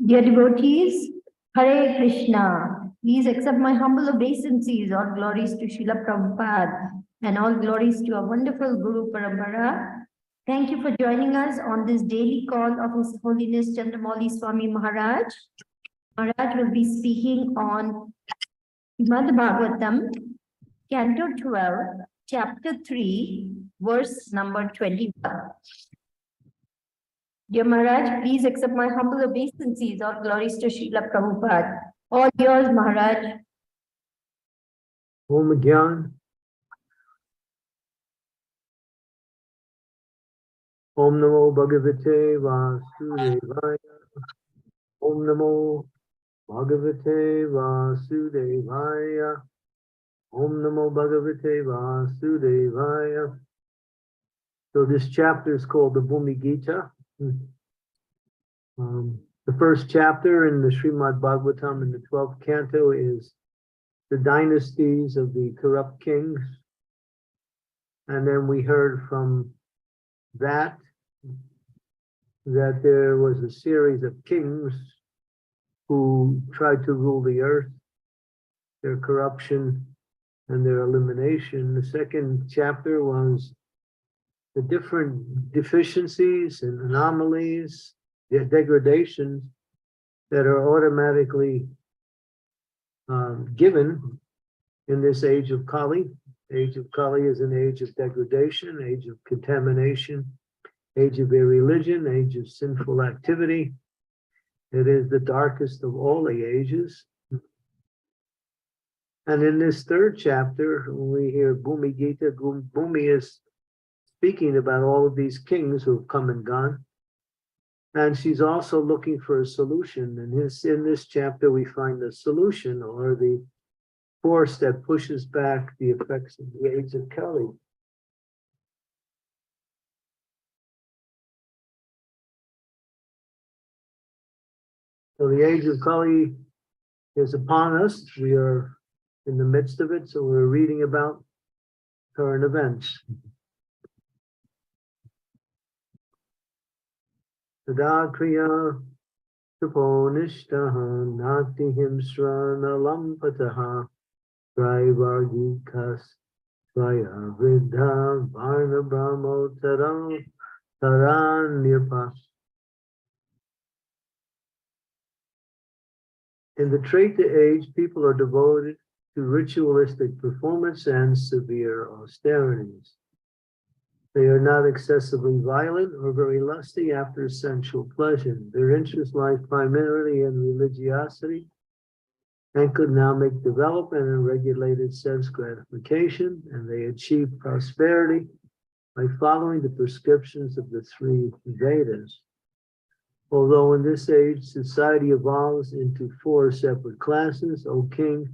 Dear devotees, Hare Krishna. Please accept my humble obeisances. All glories to Srila Prabhupada and all glories to our wonderful Guru Parampara. Thank you for joining us on this daily call of His Holiness Candramauli Swami Maharaj. Maharaj will be speaking on Srimad Bhagavatam, Canto 12, Chapter 3, verse number 21. Dear Maharaj, please accept my humble obeisances. All glories to Srila Prabhupada. All yours, Maharaj. Om Gyan. Om Namo Bhagavate Vasudevaya. Om Namo Bhagavate Vasudevaya. Om Namo Bhagavate Vasudevaya. So this chapter is called the Bhumi Gita. The first chapter in the Srimad Bhagavatam in the 12th canto is the dynasties of the corrupt kings. And then we heard from that there was a series of kings who tried to rule the earth, their corruption and their elimination. The second chapter was the different deficiencies and anomalies, the degradations that are automatically given in this age of Kali. Age of Kali is an age of degradation, age of contamination, age of irreligion, age of sinful activity. It is the darkest of all the ages. And in this third chapter, we hear Bhumi Gita. Bhumi is speaking about all of these kings who have come and gone. And she's also looking for a solution. And in this chapter, we find the solution, or the force that pushes back the effects of the age of Kali. So the age of Kali is upon us. We are in the midst of it, so we're reading about current events. Sada kriya suponishtaha nati himsrana lampataha Traivargikas Svaya Vidha Varna Brahmo Taranyapa. In the trait to age, people are devoted to ritualistic performance and severe austerities. They are not excessively violent or very lusty after sensual pleasure. Their interest lies primarily in religiosity and could now make development and regulated sense gratification, and they achieve prosperity by following the prescriptions of the three Vedas. Although in this age, society evolves into 4 separate classes, O king,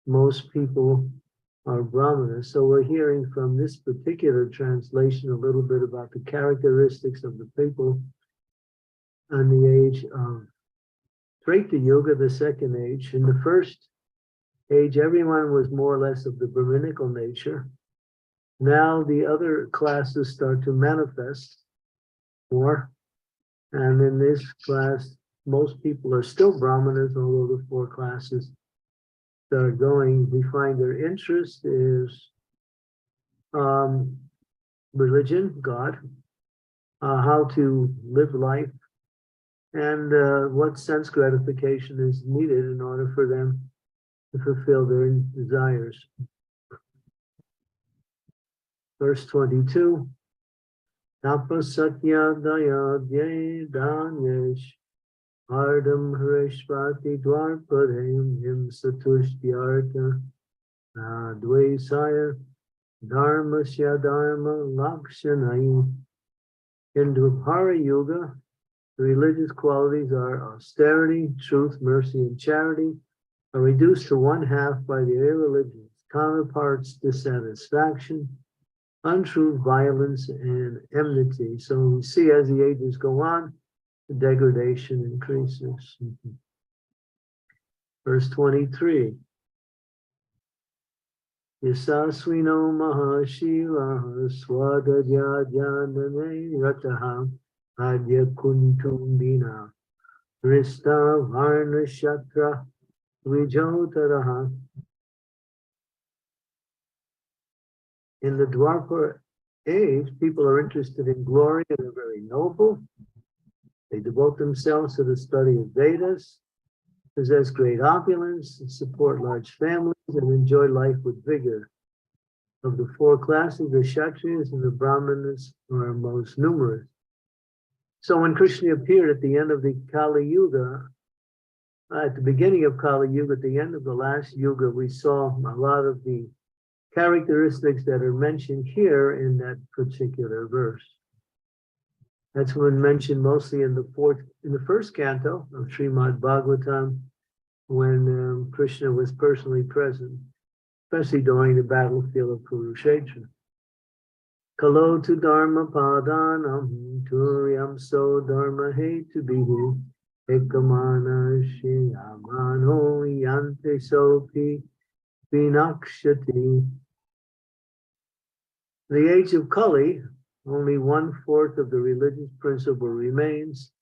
most people are Brahmanas. So we're hearing from this particular translation a little bit about the characteristics of the people in the age of Treta Yuga, the second age. In the first age, everyone was more or less of the Brahminical nature. Now the other classes start to manifest more. And in this class, most people are still Brahmanas, although the 4 classes start going. We find their interest is religion, God, how to live life, and what sense gratification is needed in order for them to fulfill their desires. Verse 22, Tapasatya daya dye danyesh ardam hareshvati dwarpadem him satushyarta dvaisaya dharmasya dharma lakshanai. In Dwapara Yuga, the religious qualities are austerity, truth, mercy, and charity are reduced to 1/2 by the irreligious counterparts, dissatisfaction, untruth, violence, and enmity. So we see as the ages go on, the degradation increases. Verse 23. Yasaswino mahashila swadadya jnane rataha adya kuntumbina Rista Varna Shatra Vijotaraha. In the Dwapara age, people are interested in glory and are very noble. They devote themselves to the study of Vedas, possess great opulence, support large families, and enjoy life with vigor. Of the four classes, the Kshatriyas and the Brahmanas are most numerous. So when Krishna appeared at the end of the Kali Yuga, at the beginning of Kali Yuga, at the end of the last Yuga, we saw a lot of the characteristics that are mentioned here in that particular verse. That's when mentioned mostly in the first canto of Srimad Bhagavatam, when Krishna was personally present, especially during the battlefield of Kurukshetra. Kalo tu dharma padanam turyam so dharma hetu bihu ekamana shiyamano yante sopi vinakshati. The age of Kali, only 1/4 of the religious principle remains.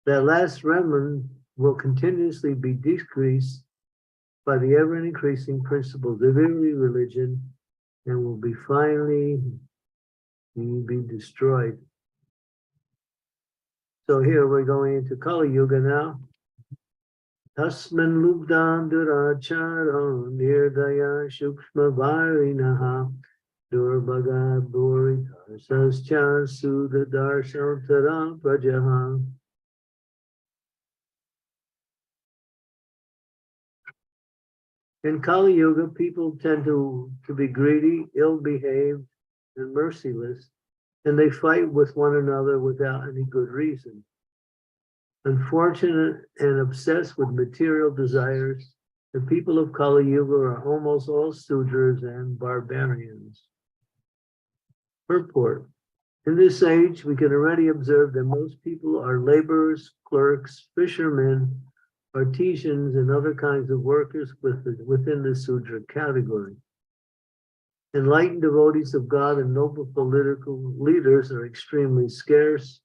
That last remnant will continuously be decreased by the ever-increasing principles of every religion and will be finally be destroyed. So here we're going into Kali Yuga now. Tasman lubdan duracharo nirdaya shukshma varinaha durbaga buritarsascha sudadarsantara prajaha. In Kali Yuga, people tend to be greedy, ill-behaved, and merciless, and they fight with one another without any good reason. Unfortunate and obsessed with material desires, the people of Kali Yuga are almost all Sudras and barbarians. Purport. In this age, we can already observe that most people are laborers, clerks, fishermen, artisans, and other kinds of workers within the Sudra category. Enlightened devotees of God and noble political leaders are extremely scarce,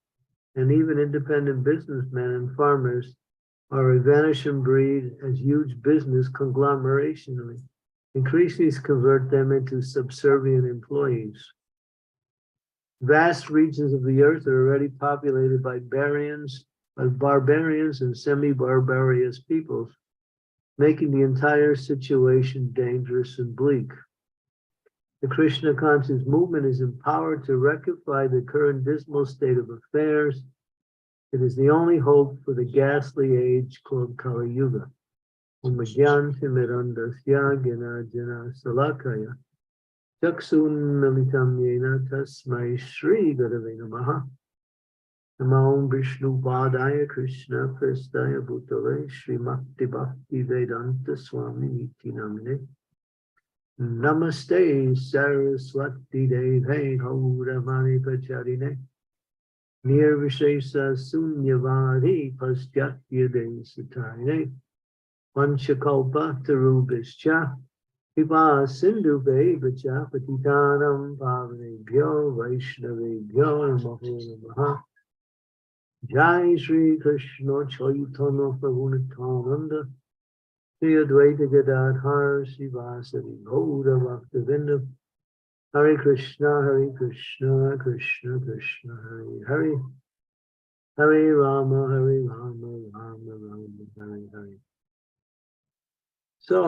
and even independent businessmen and farmers are a vanishing breed as huge business conglomerations increasingly convert them into subservient employees. Vast regions of the earth are already populated by barbarians and semi-barbarous peoples, making the entire situation dangerous and bleak. The Krishna conscious movement is empowered to rectify the current dismal state of affairs. It is the only hope for the ghastly age called Kali Yuga. Salakaya. Chaksun militam yena tasmai Shri Gurave namaha. Namo Vishnu Padaya Krishna Prestaya Bhutale Srimakti Bhakti Vedanta Swami Niti Namine. Namaste Saraswati Deve Gauravani Pacharine Nirvishesa Sunyavadi Paschatya Desatine Panchakalpa Tarubhischa Pipa Sindhu Bevacha Patitanam Pavanebhyo Vaishnavebhyo Namo Namaha. Jai Shri Krishna Chaitanya Prabhu Nityananda Shri Advaita Gadadhar Srivasadi Gaura Bhaktavinda. Hare Krishna Krishna Krishna Hare Hare Hare Rama Rama Rama Hare Hare. So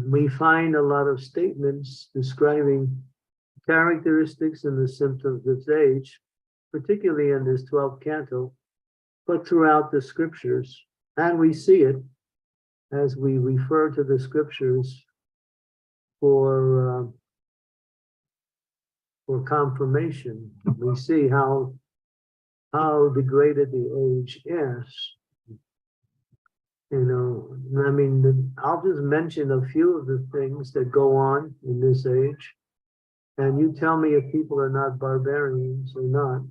we find a lot of statements describing characteristics and the symptoms of this age, particularly in this 12th canto, but throughout the scriptures. And we see it as we refer to the scriptures for confirmation. We see how degraded the age is. You know, I mean, I'll just mention a few of the things that go on in this age, and you tell me if people are not barbarians or not.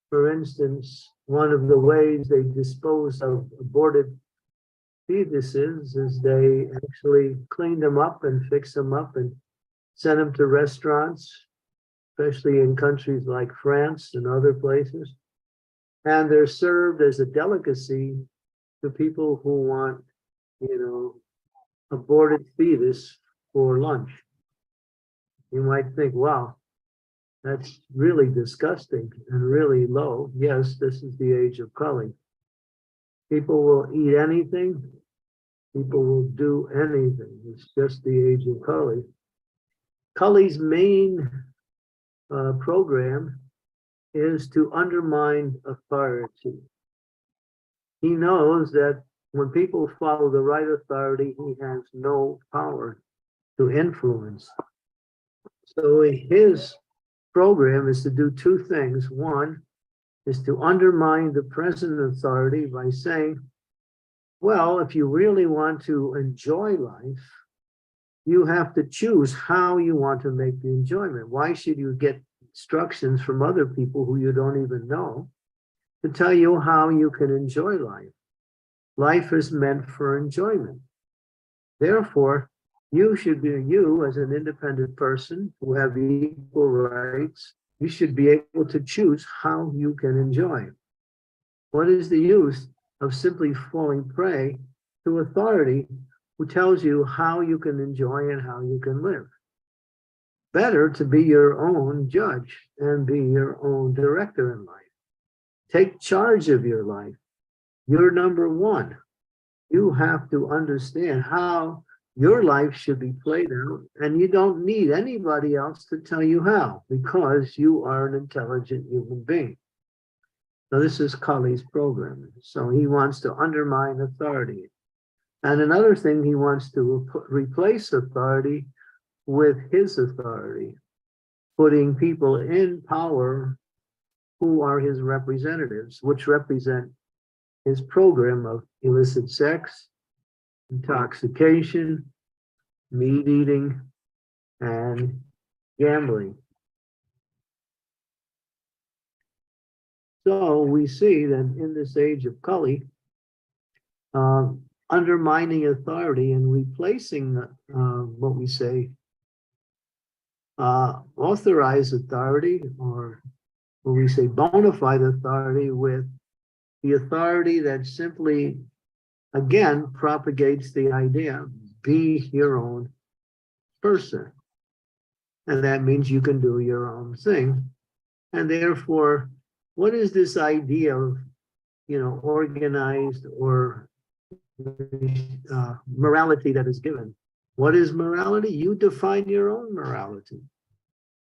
For instance, one of the ways they dispose of aborted fetuses is they actually clean them up and fix them up and send them to restaurants, especially in countries like France and other places. and they're served as a delicacy to people who want, aborted fetus for lunch. You might think, wow, that's really disgusting and really low. Yes, this is the age of Kali. People will eat anything. People will do anything. It's just the age of Kali. Kali's main program is to undermine authority. He knows that when people follow the right authority, he has no power to influence. So his program is to do two things. One is to undermine the present authority by saying, well, if you really want to enjoy life, you have to choose how you want to make the enjoyment. Why should you get instructions from other people who you don't even know to tell you how you can enjoy life? Life is meant for enjoyment. Therefore, you as an independent person who have equal rights, you should be able to choose how you can enjoy. What is the use of simply falling prey to authority who tells you how you can enjoy and how you can live? Better to be your own judge and be your own director in life. Take charge of your life. You're number one. You have to understand how your life should be played out, and you don't need anybody else to tell you how, because you are an intelligent human being. So this is Kali's program. So he wants to undermine authority. And another thing, he wants to replace authority with his authority, putting people in power who are his representatives, which represent his program of illicit sex, intoxication, meat eating, and gambling. So we see that in this age of Kali, undermining authority and replacing what we say authorized authority, or what we say bona fide authority, with the authority that simply, again, propagates the idea, be your own person. And that means you can do your own thing. And therefore, what is this idea of, organized or morality that is given? What is morality? You define your own morality.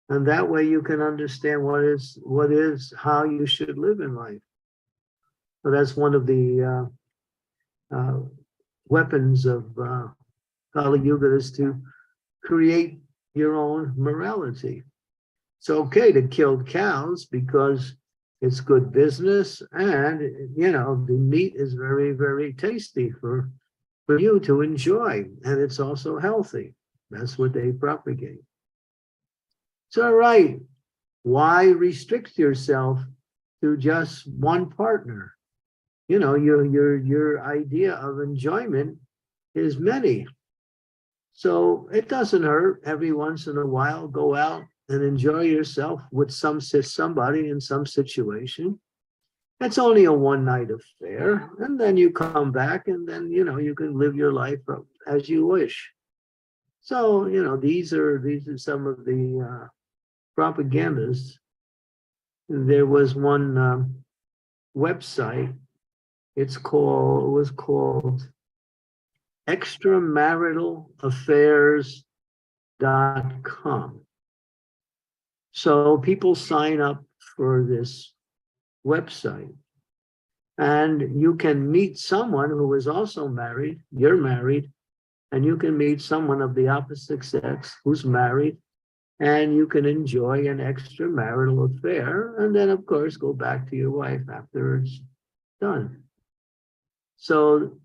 And that way you can understand what is how you should live in life. So that's one of the weapons of Kali Yuga, is to create your own morality. It's okay to kill cows because it's good business, and the meat is very, very tasty for you to enjoy, and it's also healthy. That's what they propagate. It's all right. Why restrict yourself to just one partner? Your idea of enjoyment is many. So it doesn't hurt every once in a while, go out and enjoy yourself with somebody in some situation. It's only a one-night affair, and then you come back, and then you can live your life as you wish. So these are some of the propagandas. There was one website. It was called extramaritalaffairs.com. So people sign up for this website, and you can meet someone who is also married. You're married, and you can meet someone of the opposite sex who's married, and you can enjoy an extramarital affair, and then of course go back to your wife after it's done. So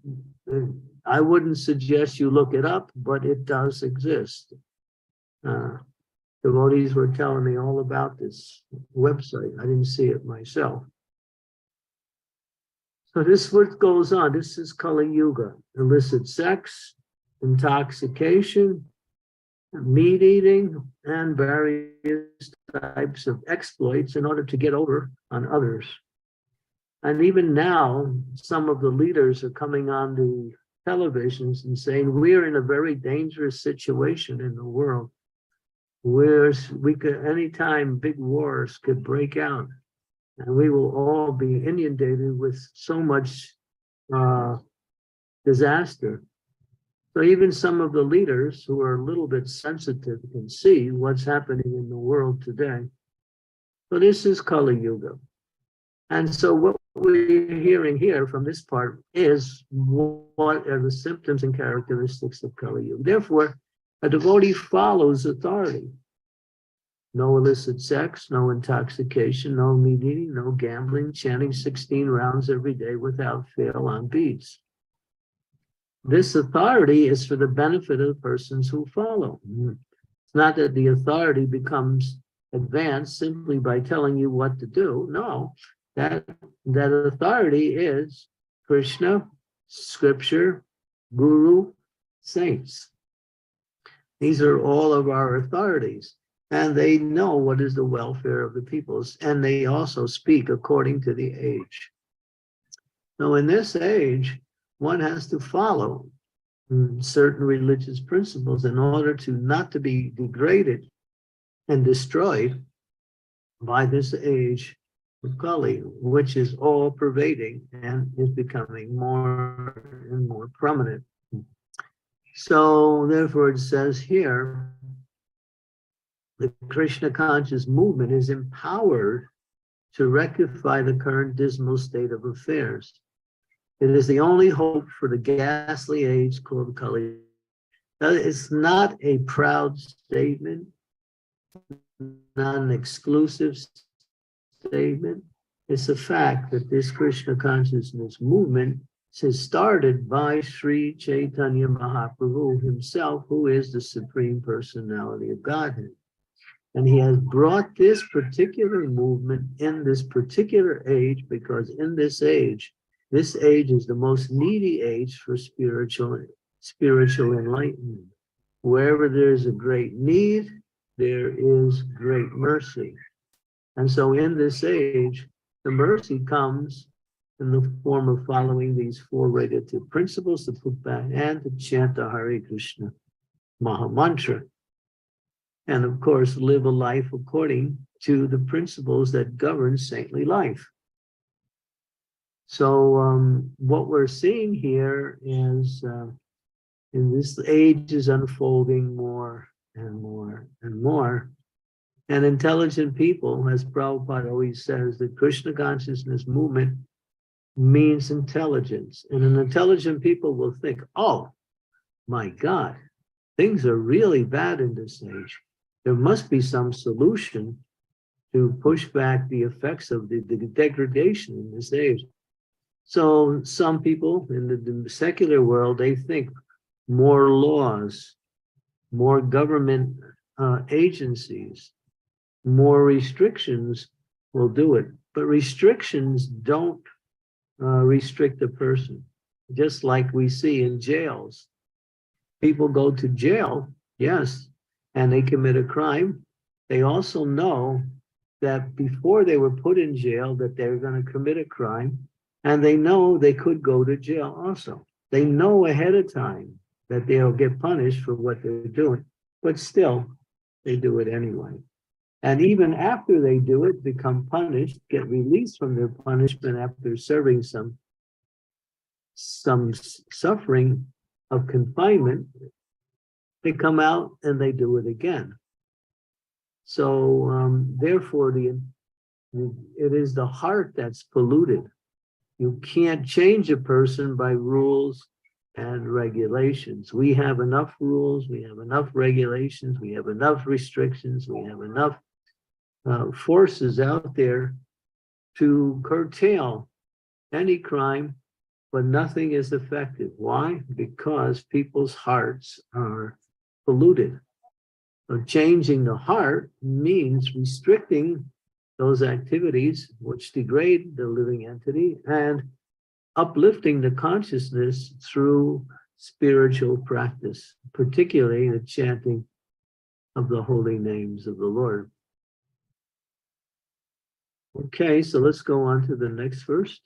I wouldn't suggest you look it up, but it does exist. Devotees were telling me all about this website. I didn't see it myself. So this is what goes on. This is Kali Yuga: illicit sex, intoxication, meat eating, and various types of exploits in order to get over on others. And even now, some of the leaders are coming on the televisions and saying, we're in a very dangerous situation in the world, where we could, anytime big wars could break out, and we will all be inundated with so much disaster. So even some of the leaders who are a little bit sensitive can see what's happening in the world today. So this is Kali Yuga. And so what we're hearing here from this part is what are the symptoms and characteristics of Kali Yuga. Therefore, a devotee follows authority. No illicit sex, no intoxication, no meat eating, no gambling, chanting 16 rounds every day without fail on beats. This authority is for the benefit of the persons who follow. It's not that the authority becomes advanced simply by telling you what to do. No, that authority is Krishna, scripture, guru, saints. These are all of our authorities, and they know what is the welfare of the peoples, and they also speak according to the age. Now, in this age, one has to follow certain religious principles in order to not to be degraded and destroyed by this age of Kali, which is all pervading and is becoming more and more prominent. So therefore it says here, the Krishna conscious movement is empowered to rectify the current dismal state of affairs. It is the only hope for the ghastly age called Kali. It's not a proud statement, not an exclusive statement. It's a fact that this Krishna consciousness movement is started by Sri Chaitanya Mahaprabhu himself, who is the Supreme Personality of Godhead. And he has brought this particular movement in this particular age, because in this age is the most needy age for spiritual enlightenment. Wherever there's a great need, there is great mercy. And so in this age, the mercy comes in the form of following these four regulative principles, to put back and to chant the Hare Krishna Maha Mantra. And of course, live a life according to the principles that govern saintly life. So what we're seeing here is in this age is unfolding more and more and more. And intelligent people, as Prabhupada always says, the Krishna consciousness movement means intelligence. And an intelligent people will think, oh, my God, things are really bad in this age. There must be some solution to push back the effects of the degradation in this age. So some people in the secular world, they think more laws, more government agencies, more restrictions will do it. But restrictions don't restrict a person. Just like we see in jails. People go to jail, yes, and they commit a crime. They also know that before they were put in jail that they're going to commit a crime, and they know they could go to jail also. They know ahead of time that they'll get punished for what they're doing, but still, they do it anyway. And even after they do it, become punished, get released from their punishment after serving some suffering of confinement, they come out and they do it again. So therefore, it is the heart that's polluted. You can't change a person by rules and regulations. We have enough rules, we have enough regulations, we have enough restrictions, we have enough forces out there to curtail any crime, but nothing is effective. Why? Because people's hearts are polluted. So changing the heart means restricting those activities which degrade the living entity and uplifting the consciousness through spiritual practice, particularly the chanting of the holy names of the Lord. Okay, so let's go on to the next verse.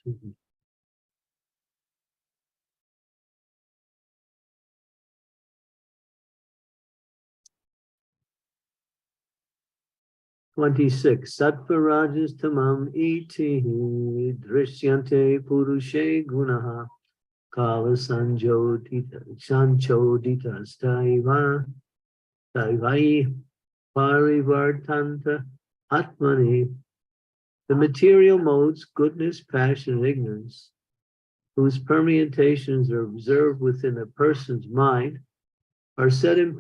26. Sattva-rajas tamam iti drishyante purushe gunaha kala sanchodita staiva taivai parivartanta atmani. The material modes, goodness, passion, and ignorance, whose permutations are observed within a person's mind, are set in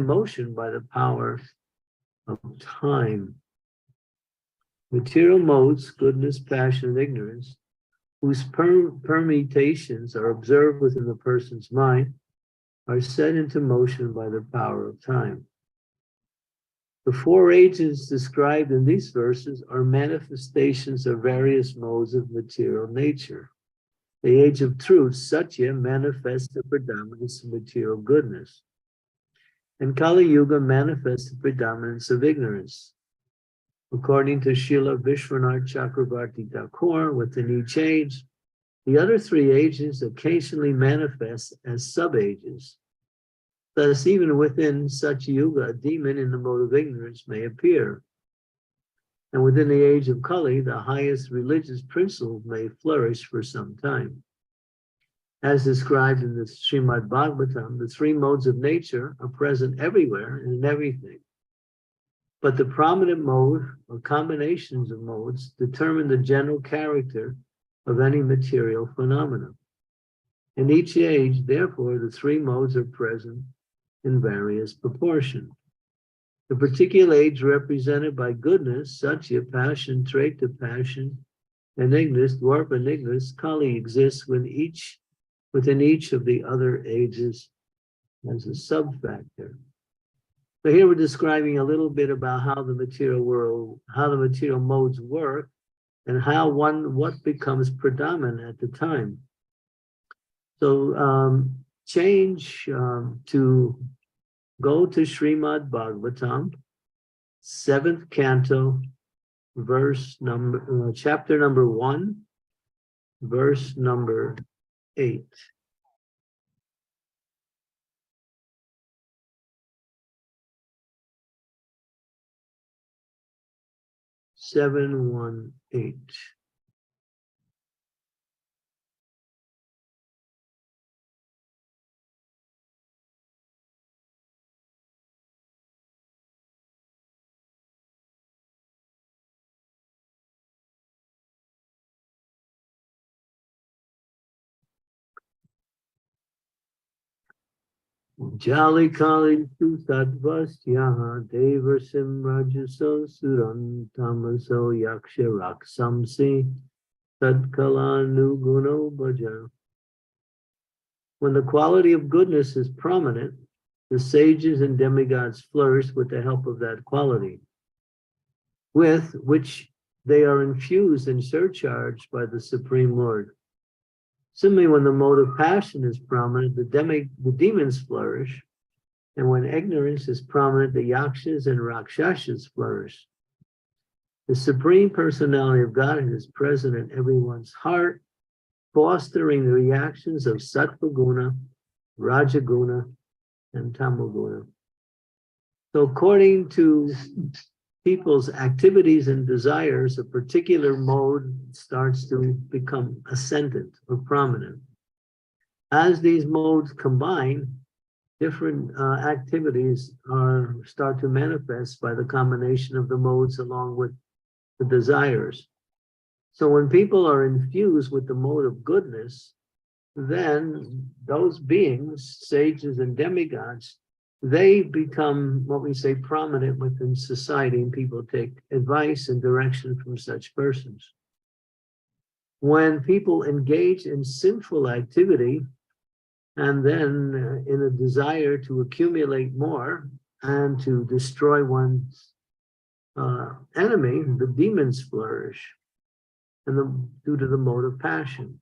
motion by the power of time. Material modes, goodness, passion, and ignorance, whose permutations are observed within the person's mind, are set into motion by the power of time. The four ages described in these verses are manifestations of various modes of material nature. The age of truth, Satya, manifests the predominance of material goodness. And Kali Yuga manifests the predominance of ignorance. According to Srila Vishwanath Chakravarti Thakur, within each age, the other three ages occasionally manifest as sub-ages. Thus, even within such yuga, a demon in the mode of ignorance may appear. And within the age of Kali, the highest religious principle may flourish for some time. As described in the Srimad Bhagavatam, the three modes of nature are present everywhere and in everything. But the prominent mode or combinations of modes determine the general character of any material phenomenon. In each age, therefore, the three modes are present in various proportion. The particular age represented by goodness, Satya, passion, Treta, passion, and ignorance, Dwarpa and ignorance, Kali exists within each of the other ages as a sub-factor. So here we're describing a little bit about how the material world, how the material modes work, and what becomes predominant at the time. So to go to Srimad Bhagavatam, 7th canto, chapter number 1, verse number 8. 718. Jali Kali tu Sadvasyaha Devasim Rajaso Suran Tamaso Yaksha Raksamsi Sadkala Nuguno Bhaja. When the quality of goodness is prominent, the sages and demigods flourish with the help of that quality, with which they are infused and surcharged by the Supreme Lord. Similarly, when the mode of passion is prominent, the demons flourish, and when ignorance is prominent, the yakshas and rakshasas flourish. The Supreme Personality of Godhead is present in everyone's heart, fostering the reactions of Sattva Guna, Rajaguna, and Tamoguna. So according to people's activities and desires, a particular mode starts to become ascendant or prominent. As these modes combine, different activities start to manifest by the combination of the modes along with the desires. So when people are infused with the mode of goodness, then those beings, sages and demigods, they become what we say prominent within society, and people take advice and direction from such persons. When people engage in sinful activity and then in a desire to accumulate more and to destroy one's enemy, the demons flourish due to the mode of passion.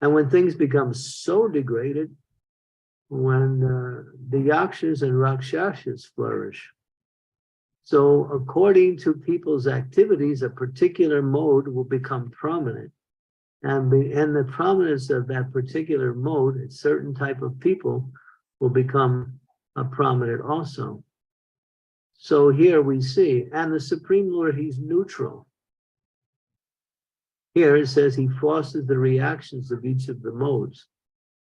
And when things become so degraded, when the yakshas and rakshasas flourish. So according to people's activities, a particular mode will become prominent. And the prominence of that particular mode, a certain type of people will become prominent also. So here we see, and the Supreme Lord, he's neutral. Here it says he fosters the reactions of each of the modes.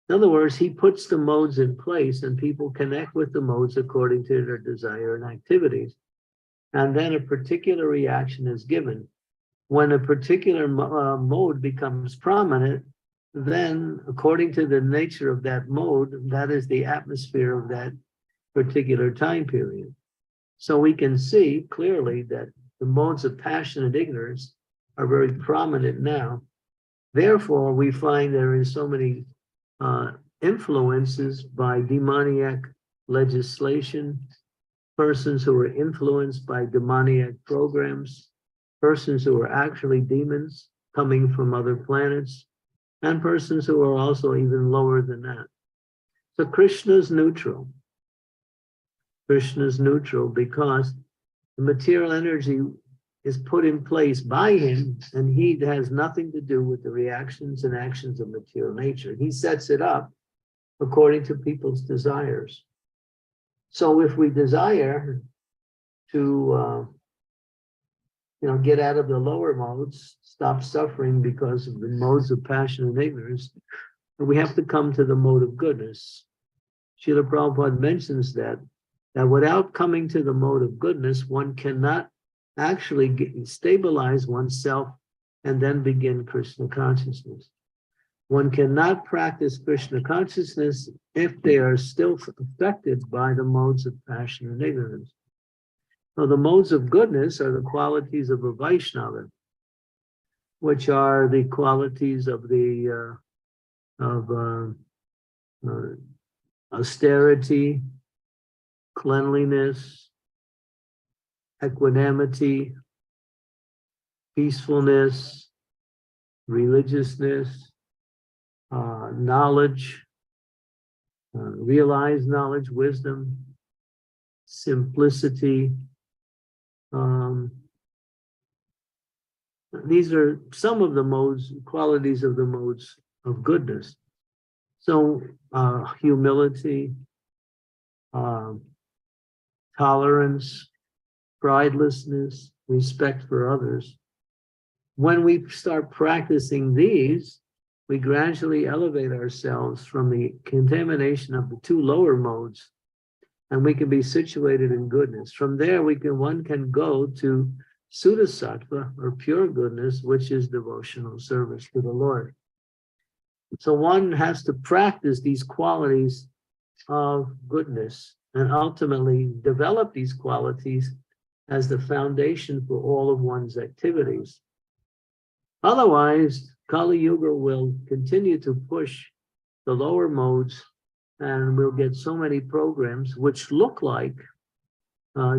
In other words, he puts the modes in place and people connect with the modes according to their desire and activities. And then a particular reaction is given. When a particular mode becomes prominent, then according to the nature of that mode, that is the atmosphere of that particular time period. So we can see clearly that the modes of passion and ignorance are very prominent now. Therefore, we find there is so many influences by demoniac legislation, persons who are influenced by demoniac programs, persons who are actually demons coming from other planets, and persons who are also even lower than that. So Krishna's neutral. Krishna's neutral because the material energy is put in place by him, and he has nothing to do with the reactions and actions of material nature. He sets it up according to people's desires. So if we desire to get out of the lower modes, stop suffering because of the modes of passion and ignorance, we have to come to the mode of goodness. Srila Prabhupada mentions that without coming to the mode of goodness, one cannot actually stabilize oneself and then begin Krishna consciousness. One cannot practice Krishna consciousness if they are still affected by the modes of passion and ignorance. So the modes of goodness are the qualities of a Vaishnava, which are the qualities of the austerity, cleanliness, equanimity, peacefulness, religiousness, knowledge, realized knowledge, wisdom, simplicity. These are some of the modes, qualities of the modes of goodness. So humility, tolerance, pridelessness, respect for others. When we start practicing these, we gradually elevate ourselves from the contamination of the two lower modes, and we can be situated in goodness. From there, one can go to Sudasattva, or pure goodness, which is devotional service to the Lord. So one has to practice these qualities of goodness and ultimately develop these qualities as the foundation for all of one's activities. Otherwise, Kali Yuga will continue to push the lower modes, and we'll get so many programs which look like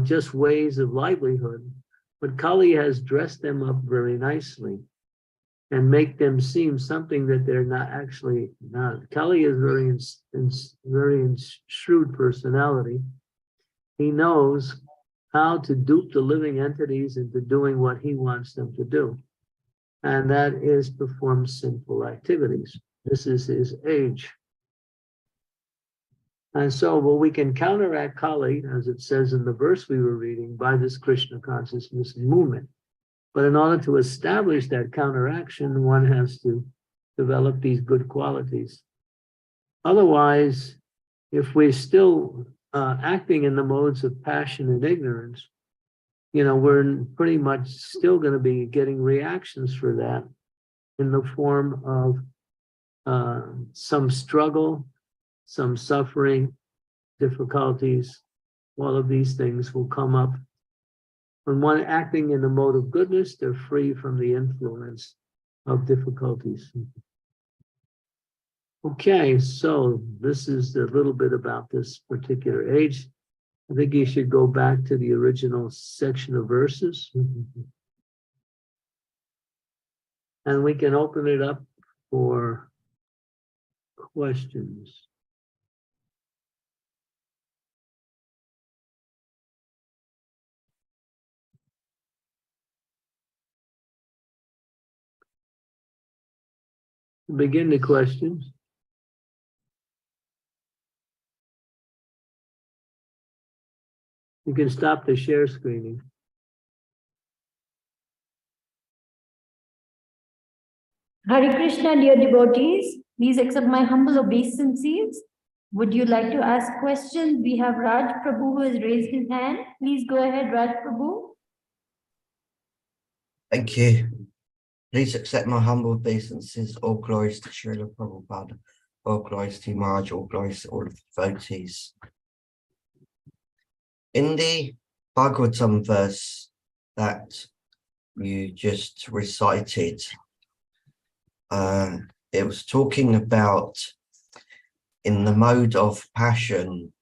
just ways of livelihood, but Kali has dressed them up very nicely and make them seem something that they're not actually not. Kali is very shrewd personality. He knows how to dupe the living entities into doing what he wants them to do. And that is perform sinful activities. This is his age. And so, we can counteract Kali, as it says in the verse we were reading, by this Krishna consciousness movement. But in order to establish that counteraction, one has to develop these good qualities. Otherwise, if we're still acting in the modes of passion and ignorance, we're pretty much still going to be getting reactions for that in the form of some struggle, some suffering, difficulties. All of these things will come up. When one acting in the mode of goodness, they're free from the influence of difficulties. Okay, so this is a little bit about this particular age. I think you should go back to the original section of verses. And we can open it up for questions. Begin the questions. You can stop the share screening. Hare Krishna, dear devotees, please accept my humble obeisances. Would you like to ask questions? We have Raj Prabhu who has raised his hand. Please go ahead, Raj Prabhu. Thank you. Please accept my humble obeisances. All glories to Srila Prabhupada. All glories to Maharaj. All glories to all of the devotees. In the Bhagavatam verse that you just recited, it was talking about in the mode of passion,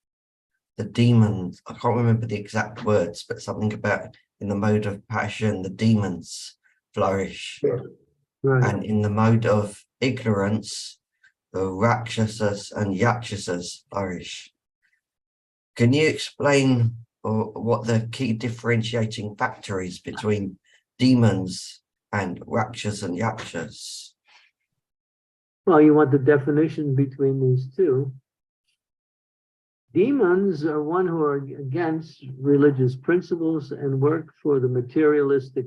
the demons, I can't remember the exact words, but something about in the mode of passion, the demons flourish. Right. And in the mode of ignorance, the Rakshasas and Yakshasas flourish. Can you explain what the key differentiating factor is between demons and Rakshas and Yakshas? Well, you want the definition between these two. Demons are one who are against religious principles and work for the materialistic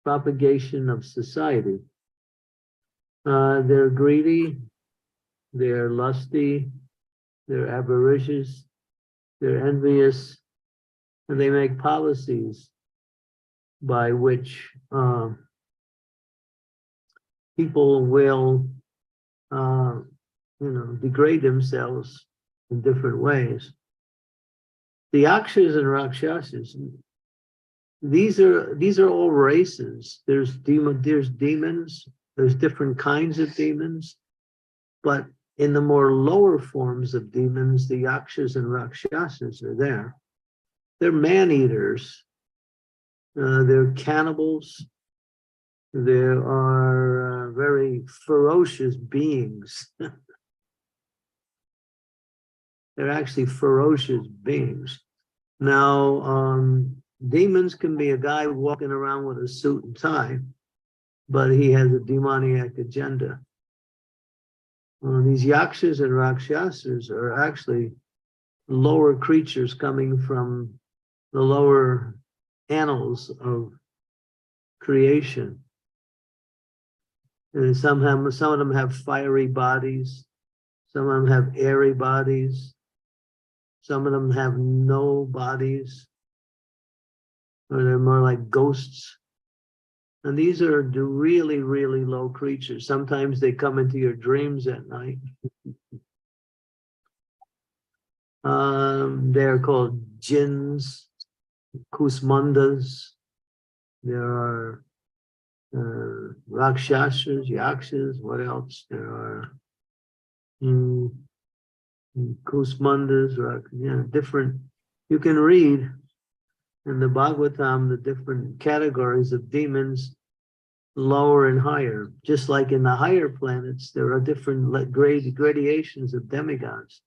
propagation of society. They're greedy, they're lusty, they're avaricious, they're envious, and they make policies by which people will degrade themselves in different ways. The Yakshas and Rakshasas, these are all races. There's demons, there's different kinds of demons, but in the more lower forms of demons, the Yakshas and Rakshasas are there. They're man-eaters, they're cannibals, there are very ferocious beings. They're actually ferocious beings. Now, demons can be a guy walking around with a suit and tie, but he has a demoniac agenda. These Yakshas and Rakshasas are actually lower creatures coming from the lower annals of creation. And some of them have fiery bodies, some of them have airy bodies, some of them have no bodies, or they're more like ghosts. And these are the really, really low creatures. Sometimes they come into your dreams at night. They're called jinns, kusmandas. There are rakshasas, yakshas, what else? There are kusmandas, different. You can read in the Bhagavatam the different categories of demons, lower and higher. Just like in the higher planets, there are different gradations of demigods.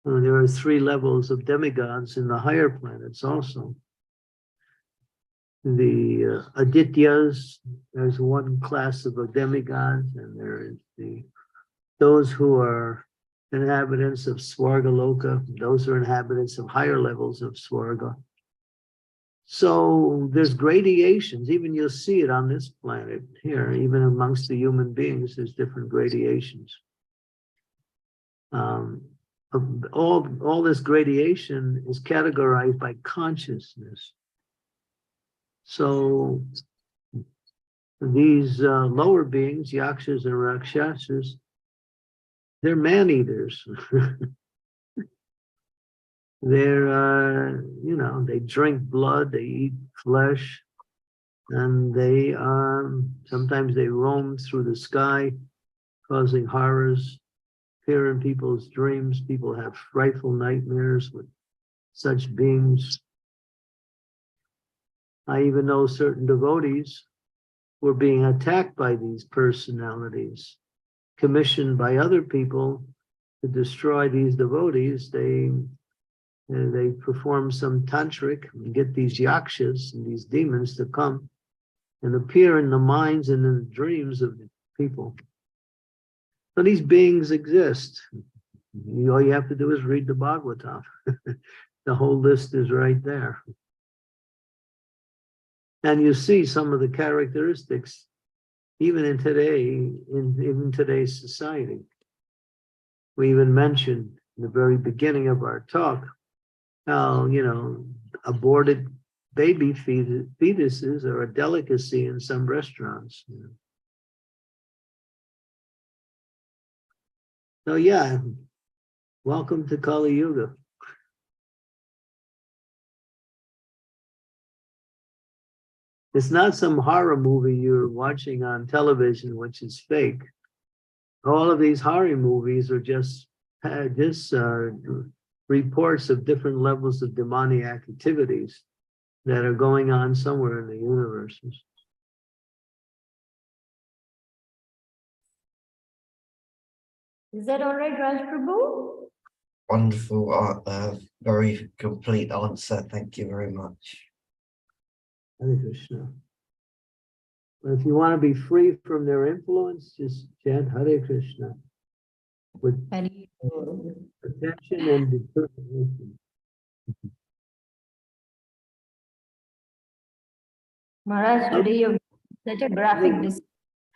There are 3 levels of demigods in the higher planets also. The Adityas, there's one class of demigods, and there is those who are inhabitants of Swargaloka, those are inhabitants of higher levels of Swarga. So there's gradations, even you'll see it on this planet here, even amongst the human beings, there's different gradations. All this gradation is categorized by consciousness. So these lower beings, Yakshas and Rakshasas, they're man-eaters. They're, they drink blood, they eat flesh, and they sometimes they roam through the sky, causing horrors, appear in people's dreams. People have frightful nightmares with such beings. I even know certain devotees were being attacked by these personalities, commissioned by other people to destroy these devotees. They perform some tantric and get these yakshas and these demons to come and appear in the minds and in the dreams of the people So these beings exist. All you have to do is read the Bhagavatam. The whole list is right there. And you see some of the characteristics even in today's society. We even mentioned in the very beginning of our talk how, aborted baby fetuses are a delicacy in some restaurants. So yeah, welcome to Kali Yuga. It's not some horror movie you're watching on television, which is fake. All of these horror movies are just reports of different levels of demoniac activities that are going on somewhere in the universe. Is that all right, Raj Prabhu? Wonderful, very complete answer. Thank you very much. Hare Krishna. But if you want to be free from their influence, just chant Hare Krishna with attention and determination. Maharaj, today you've such a graphic discussion.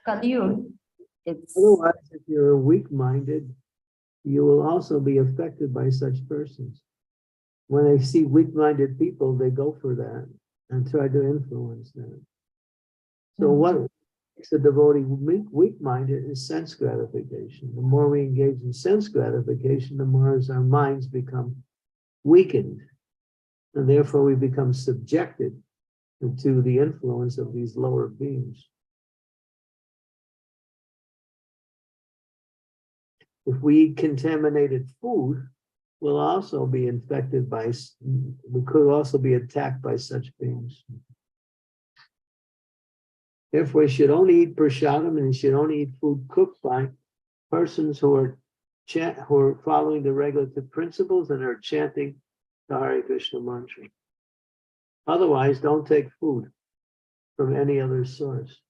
Kali Yuga. It's Otherwise, if you're weak-minded, you will also be affected by such persons. When they see weak-minded people, they go for that and try to influence them. So what makes a devotee weak-minded is sense gratification. The more we engage in sense gratification, the more as our minds become weakened. And therefore we become subjected to the influence of these lower beings. If we eat contaminated food, we'll also be infected by, we could also be attacked by such beings. Therefore, we should only eat prasadam and we should only eat food cooked by persons who are following the regulative principles and are chanting the Hare Krishna mantra. Otherwise, don't take food from any other source.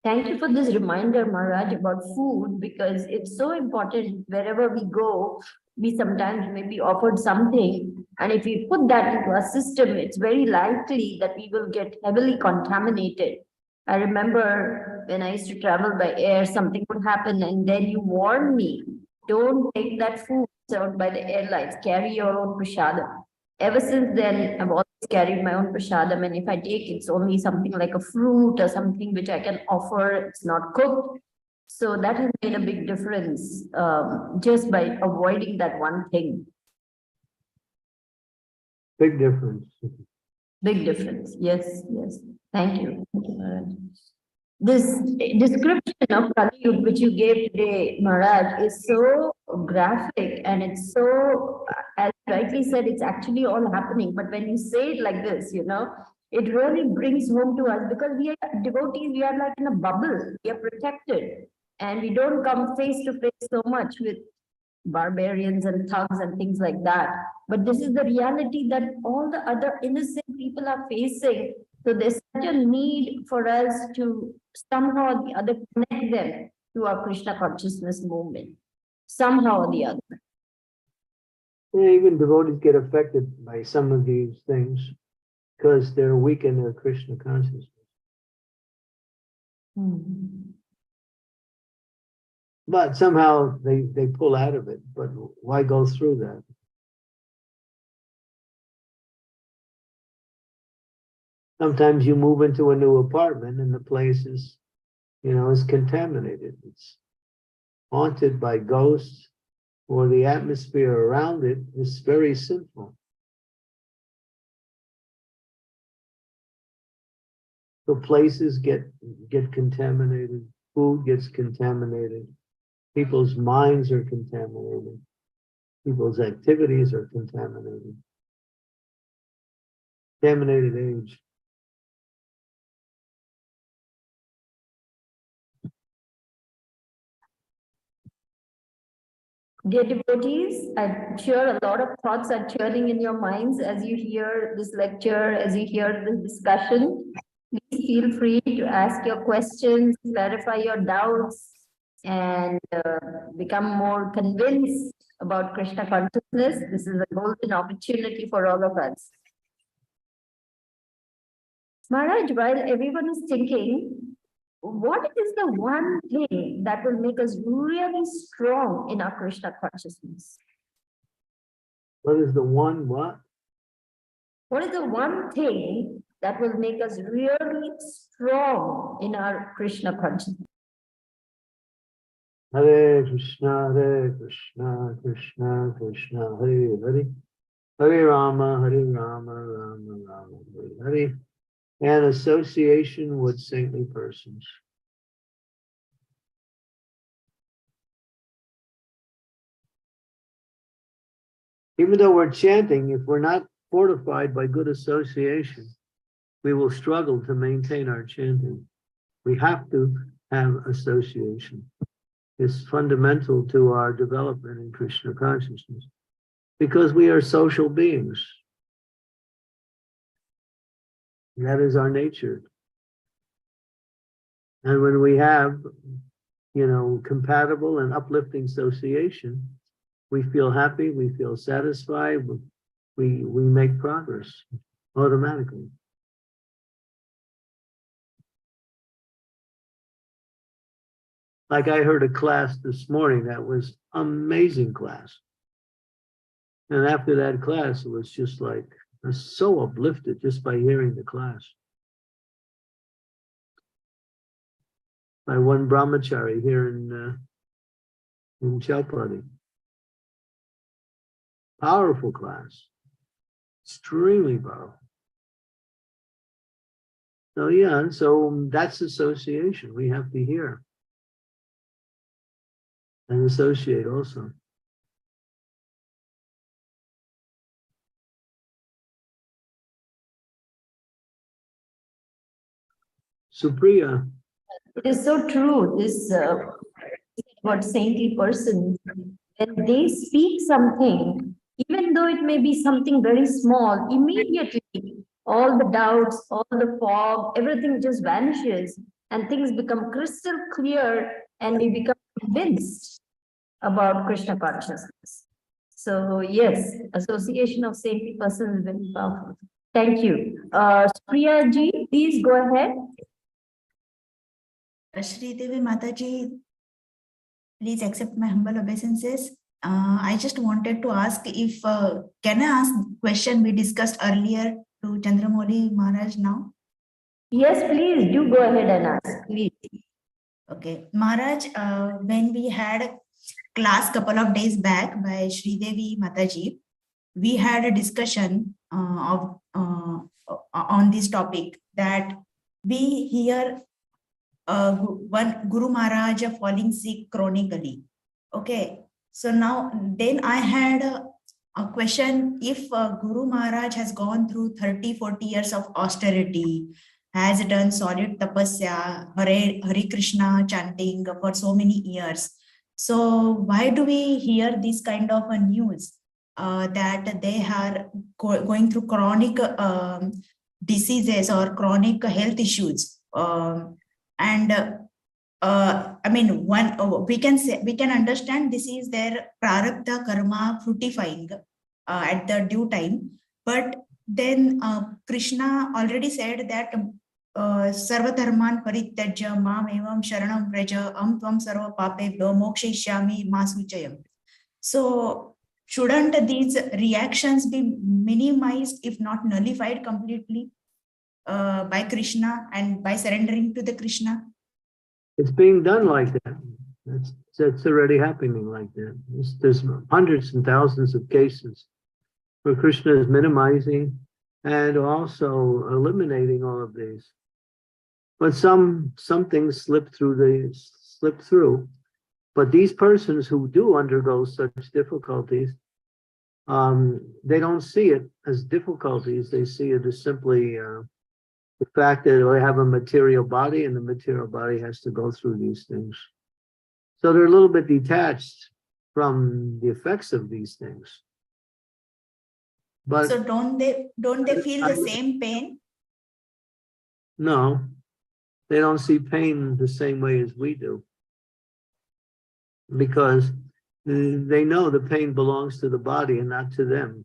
Thank you for this reminder, Maharaj, about food, because it's so important. Wherever we go, we sometimes may be offered something, and if we put that into our system, it's very likely that we will get heavily contaminated. I remember when I used to travel by air, something would happen, and then you warned me, don't take that food served by the airlines, carry your own prasadam. Ever since then, I've always carried my own prasadam, and if I take, it's only something like a fruit or something which I can offer. It's not cooked. So that has made a big difference, just by avoiding that one thing. Big difference. Big difference. Yes, yes. Thank you. Thank you, Maharaj. This description of Kali Yuga which you gave today, Maharaj, is so graphic, and it's so, as rightly said, it's actually all happening. But when you say it like this, it really brings home to us, because we are devotees, we are like in a bubble, we are protected, and we don't come face to face so much with barbarians and thugs and things like that. But this is the reality that all the other innocent people are facing. So there's such a need for us to somehow or the other connect them to our Krishna consciousness movement, somehow or the other. Yeah, even devotees get affected by some of these things because they're weak in their Krishna consciousness. But somehow they pull out of it. But why go through that? Sometimes you move into a new apartment and the place is, is contaminated. It's haunted by ghosts, or the atmosphere around it is very sinful. So places get contaminated, food gets contaminated, people's minds are contaminated, people's activities are contaminated. Contaminated age. Dear devotees, I'm sure a lot of thoughts are churning in your minds as you hear this lecture, as you hear this discussion. Please feel free to ask your questions, clarify your doubts, and become more convinced about Krishna consciousness. This is a golden opportunity for all of us. Maharaj, while everyone is thinking, what is the one thing that will make us really strong in our Krishna consciousness? What is the one what? What is the one thing that will make us really strong in our Krishna consciousness? Hare Krishna, Krishna Krishna, Hare Hare, Hare Rama, Rama Rama, Hare Hare, and association with saintly persons. Even though we're chanting, if we're not fortified by good association, we will struggle to maintain our chanting. We have to have association. It's fundamental to our development in Krishna consciousness because we are social beings. That is our nature. And when we have, compatible and uplifting association, we feel happy, we feel satisfied, we make progress automatically. Like I heard a class this morning that was amazing class. And after that class, it was just like, I was so uplifted just by hearing the class. By one brahmachari here in Chaupadi. Powerful class, extremely powerful. So yeah, so that's association. We have to hear and associate also. Supriya. It is so true. This what saintly person, when they speak something, even though it may be something very small, immediately all the doubts, all the fog, everything just vanishes and things become crystal clear and we become convinced about Krishna consciousness. So yes, association of saintly persons is very powerful. Thank you. Priya ji, please go ahead. Shri Devi Mataji, please accept my humble obeisances. I just wanted to ask if, can I ask question we discussed earlier to Candramauli Maharaj now? Yes, please do go ahead and ask, please. Okay, Maharaj, when we had a class couple of days back by Shri Devi Mataji, we had a discussion on this topic that we hear one Guru Maharaj falling sick chronically. Okay, so now then I had a question. If Guru Maharaj has gone through 30-40 years of austerity, has done solid tapasya, Hare Krishna chanting for so many years, so why do we hear this kind of a news that they are going through chronic diseases or chronic health issues? I mean, we can understand this is their prarabdha karma fructifying at the due time. But then Krishna already said that sarva-dharman parityajya mam evam sharanam vraja tvam sarva papebhyo mokshayishyami ma suchayam. So shouldn't these reactions be minimized, if not nullified completely by Krishna and by surrendering to the Krishna? It's being done like that. It's already happening like that. There's hundreds and thousands of cases where Krishna is minimizing and also eliminating all of these. But some things slip through. But these persons who do undergo such difficulties, they don't see it as difficulties. They see it as simply the fact that we have a material body and the material body has to go through these things. So they're a little bit detached from the effects of these things. But So don't they feel the same pain? no, they don't see pain the same way as we do, because they know the pain belongs to the body and not to them.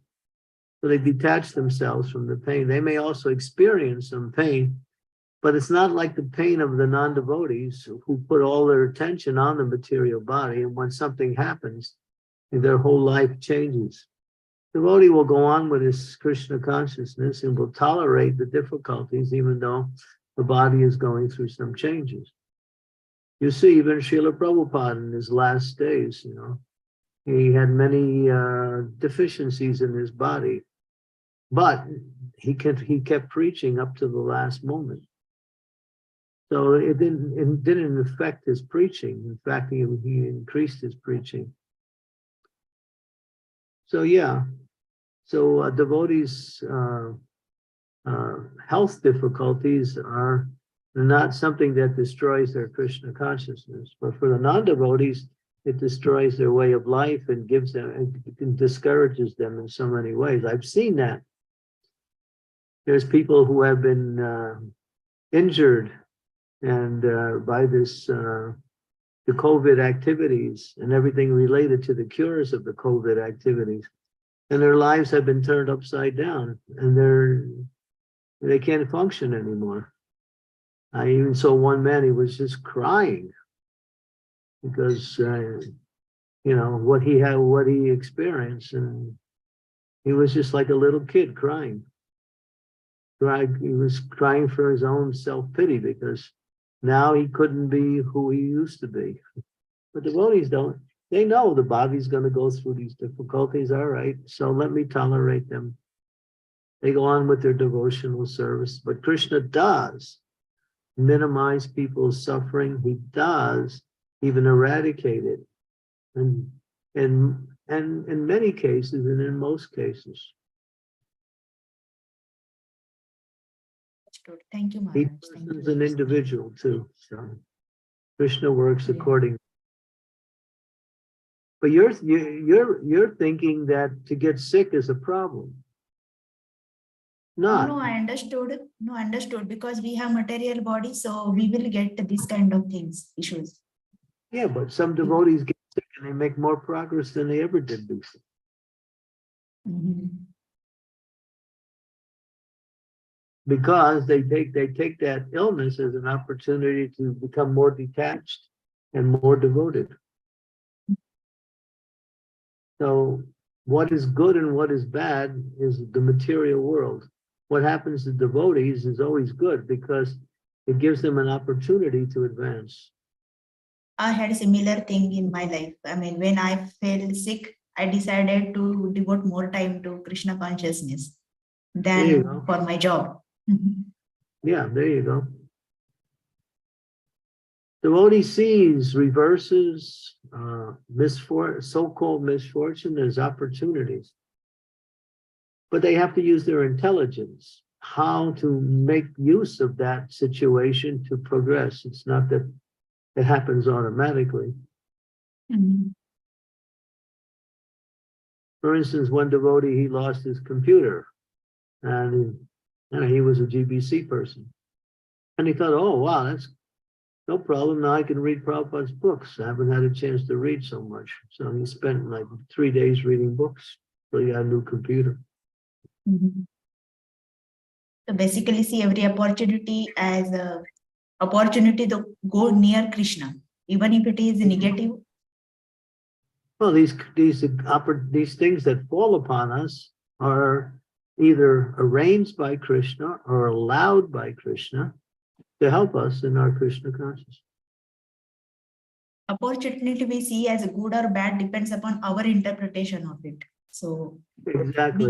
So they detach themselves from the pain. They may also experience some pain, but it's not like the pain of the non-devotees who put all their attention on the material body, and when something happens, their whole life changes. The devotee will go on with his Krishna consciousness and will tolerate the difficulties, even though the body is going through some changes. You see, even Srila Prabhupada in his last days, he had many deficiencies in his body, but he kept preaching up to the last moment. So it didn't affect his preaching. In fact, he increased his preaching. So yeah, so devotees' health difficulties are not something that destroys their Krishna consciousness, but for the non-devotees, it destroys their way of life and gives them, it discourages them in so many ways. I've seen that. There's people who have been injured and by the COVID activities and everything related to the cures of the COVID activities, and their lives have been turned upside down, and they can't function anymore. I even saw one man, he was just crying because what he experienced, and he was just like a little kid crying. He was crying for his own self-pity because now he couldn't be who he used to be. But devotees don't. They know the body's going to go through these difficulties. All right, so let me tolerate them. They go on with their devotional service. But Krishna does minimize people's suffering. He does even eradicate it. And in many cases, and in most cases. Thank you, Each Maharaj. Thank person is you. an individual too. So Krishna works according. But you're thinking that to get sick is a problem. Not. No, I understood. No, understood, because we have material body, so we will get this kind of things, issues. Yeah, but some devotees get sick and they make more progress than they ever did before. Because they take that illness as an opportunity to become more detached and more devoted. So what is good and what is bad is the material world. What happens to devotees is always good because it gives them an opportunity to advance. I had a similar thing in my life. I mean, when I felt sick, I decided to devote more time to Krishna consciousness than for my job. Yeah, there you go. Devotee sees reverses, so-called misfortune as opportunities. But they have to use their intelligence, how to make use of that situation to progress. It's not that it happens automatically. For instance, one devotee, he lost his computer, and he was a GBC person. And he thought, oh, wow, that's no problem. Now I can read Prabhupada's books. I haven't had a chance to read so much. So he spent like 3 days reading books. So he got a new computer. So basically, see every opportunity as a opportunity to go near Krishna, even if it is negative. Well, these things that fall upon us are either arranged by Krishna or allowed by Krishna to help us in our Krishna consciousness. Opportunity we see as good or bad depends upon our interpretation of it. So exactly,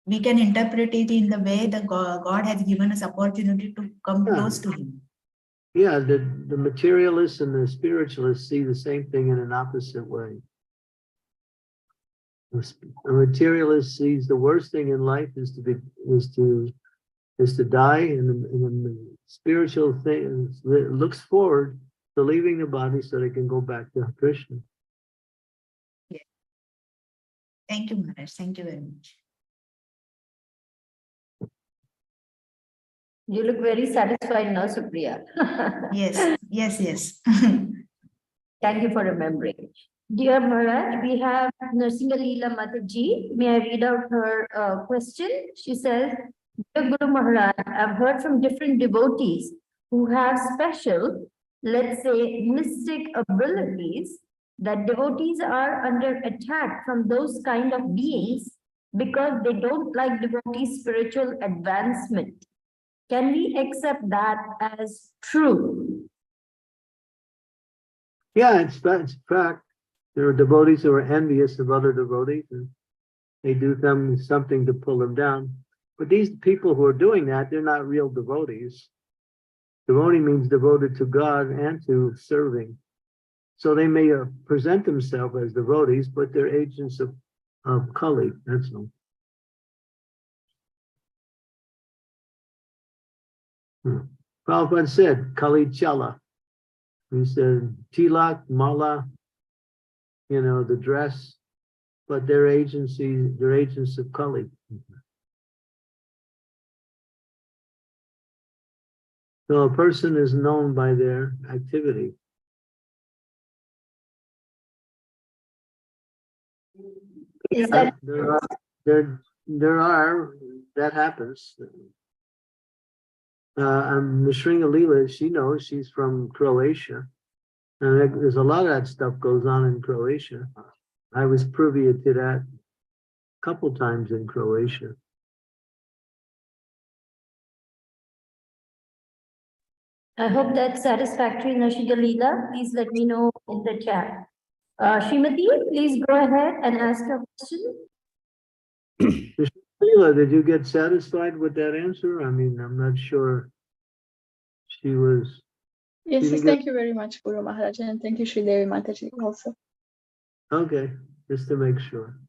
we can interpret it in the way that God has given us opportunity to come close to Him. Yeah, the materialists and the spiritualists see the same thing in an opposite way. The materialist sees the worst thing in life is to die, and the spiritual thing looks forward to leaving the body so they can go back to Krishna. Thank you, Maharaj. Thank you very much. You look very satisfied now, Supriya. Yes, yes, yes. Thank you for remembering. Dear Maharaj, we have Narsinga Leela Mataji. May I read out her question? She says, Dear Guru Maharaj, I've heard from different devotees who have special, let's say, mystic abilities, that devotees are under attack from those kind of beings because they don't like devotees' spiritual advancement. Can we accept that as true? Yeah, it's fact. There are devotees who are envious of other devotees, and they do them something to pull them down. But these people who are doing that, they're not real devotees. Devotee means devoted to God and to serving. So they may present themselves as devotees, but they're agents of Kali, that's all. Prabhupada said, Kali Chala. He said, tilak, mala, the dress, but they're agents of Kali. So a person is known by their activity. Is that That happens. Nrsinga Leela, she knows, she's from Croatia. And there's a lot of that stuff goes on in Croatia. I was privy to that a couple times in Croatia. I hope that's satisfactory, Narsinga Leela. Please let me know in the chat. Srimati, please go ahead and ask your question. Leela, did you get satisfied with that answer? I mean, I'm not sure. She was. Yes, She yes, didn't thank you very much, Guru Maharaj, and thank you, Sri Devi Mataji also. Okay, just to make sure.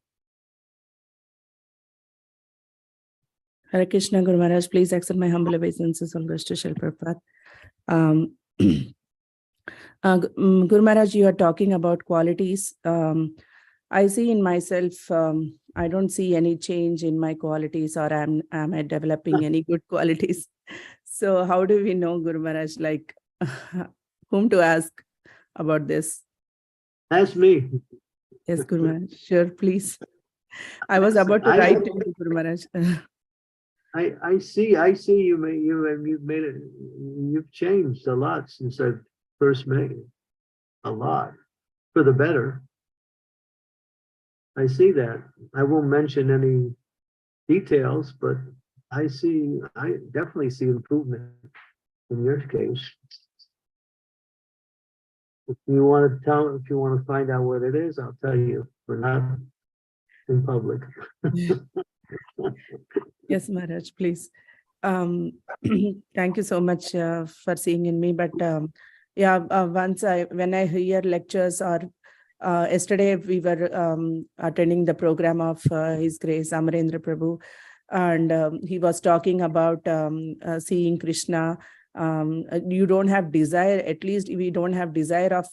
Hare Krishna, Guru Maharaj, please accept my humble obeisances on Guru Shri Prabhupada. Guru Maharaj, you are talking about qualities. I see in myself, I don't see any change in my qualities, or am I developing any good qualities? So how do we know, Guru Maharaj, like whom to ask about this? Ask me. Yes, Guru Maharaj, sure, please. I was about to write to you, Guru Maharaj. I see you've changed a lot since I first met you. A lot. For the better. I see that. I won't mention any details, but I definitely see improvement in your case. If you want to find out what it is, I'll tell you. We're not in public. Yes, Maharaj, please. Thank you so much for seeing in me. But when I hear lectures, or yesterday we were attending the program of His Grace Amarendra Prabhu, and he was talking about seeing Krishna. You don't have desire, at least we don't have desire of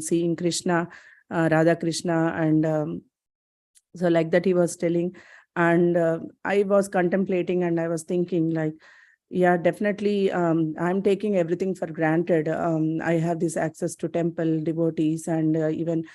seeing Krishna, Radha Krishna, and so like that he was telling. And I was contemplating and I was thinking, like, yeah, definitely I'm taking everything for granted. I have this access to temple devotees and even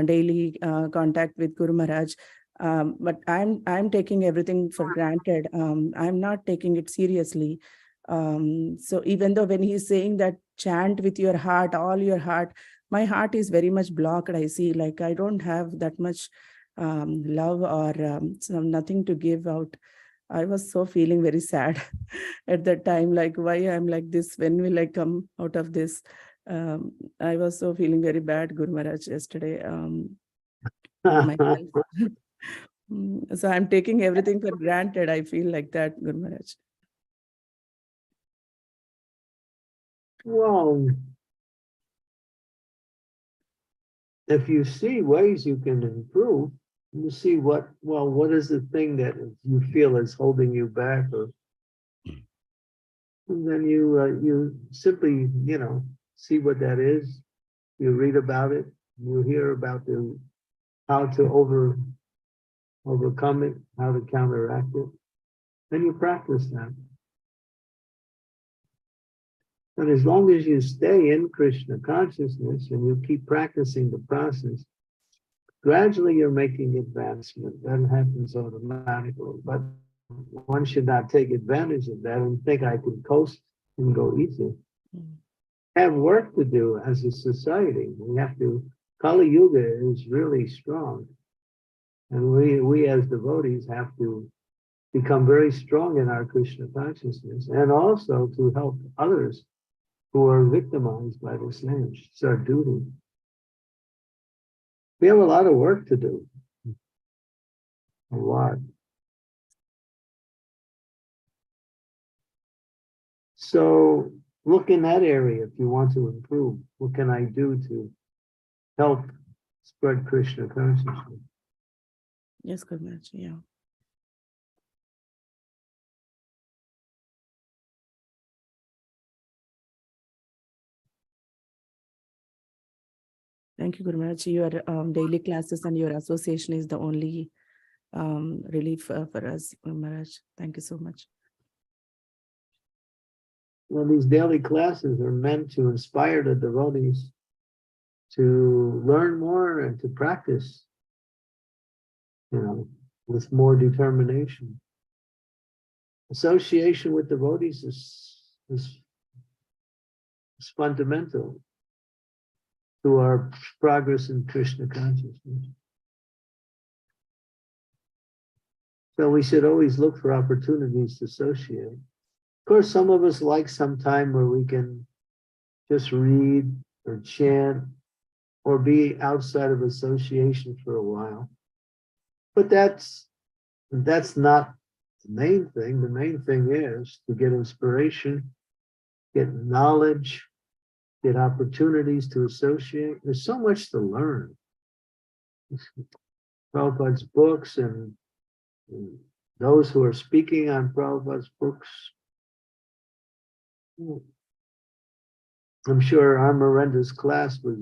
daily contact with Guru Maharaj. But I'm taking everything for granted. I'm not taking it seriously. So even though when he's saying that chant with your heart, all your heart, my heart is very much blocked. I see, like, I don't have that much love or nothing to give out. I was so feeling very sad at that time, like, why I'm like this, when will I come out of this? I was so feeling very bad, Guru Maharaj, yesterday. So I'm taking everything for granted. I feel like that, Guru Maharaj. Well, if you see ways you can improve, you see what is the thing that you feel is holding you back, and then you simply, see what that is. You read about it, you hear about how to overcome it, how to counteract it. Then you practice that. But as long as you stay in Krishna consciousness and you keep practicing the process, gradually you're making advancement. That happens automatically. But one should not take advantage of that and think I can coast and go easy. Have work to do as a society. We have to, Kali Yuga is really strong. And we as devotees have to become very strong in our Krishna consciousness and also to help others who are victimized by this name. It's our duty. We have a lot of work to do. A lot. So look in that area if you want to improve. What can I do to help spread Krishna consciousness? Yes, Guru Maharaj, yeah. Thank you, Guru Maharaj. Your daily classes and your association is the only relief for us, Guru Maharaj. Thank you so much. Well, these daily classes are meant to inspire the devotees to learn more and to practice, with more determination. Association with devotees is fundamental to our progress in Krishna consciousness. So we should always look for opportunities to associate. Of course, some of us like some time where we can just read or chant or be outside of association for a while. But that's not the main thing. The main thing is to get inspiration, get knowledge, get opportunities to associate. There's so much to learn. Prabhupada's books and those who are speaking on Prabhupada's books. I'm sure Amarenda's class was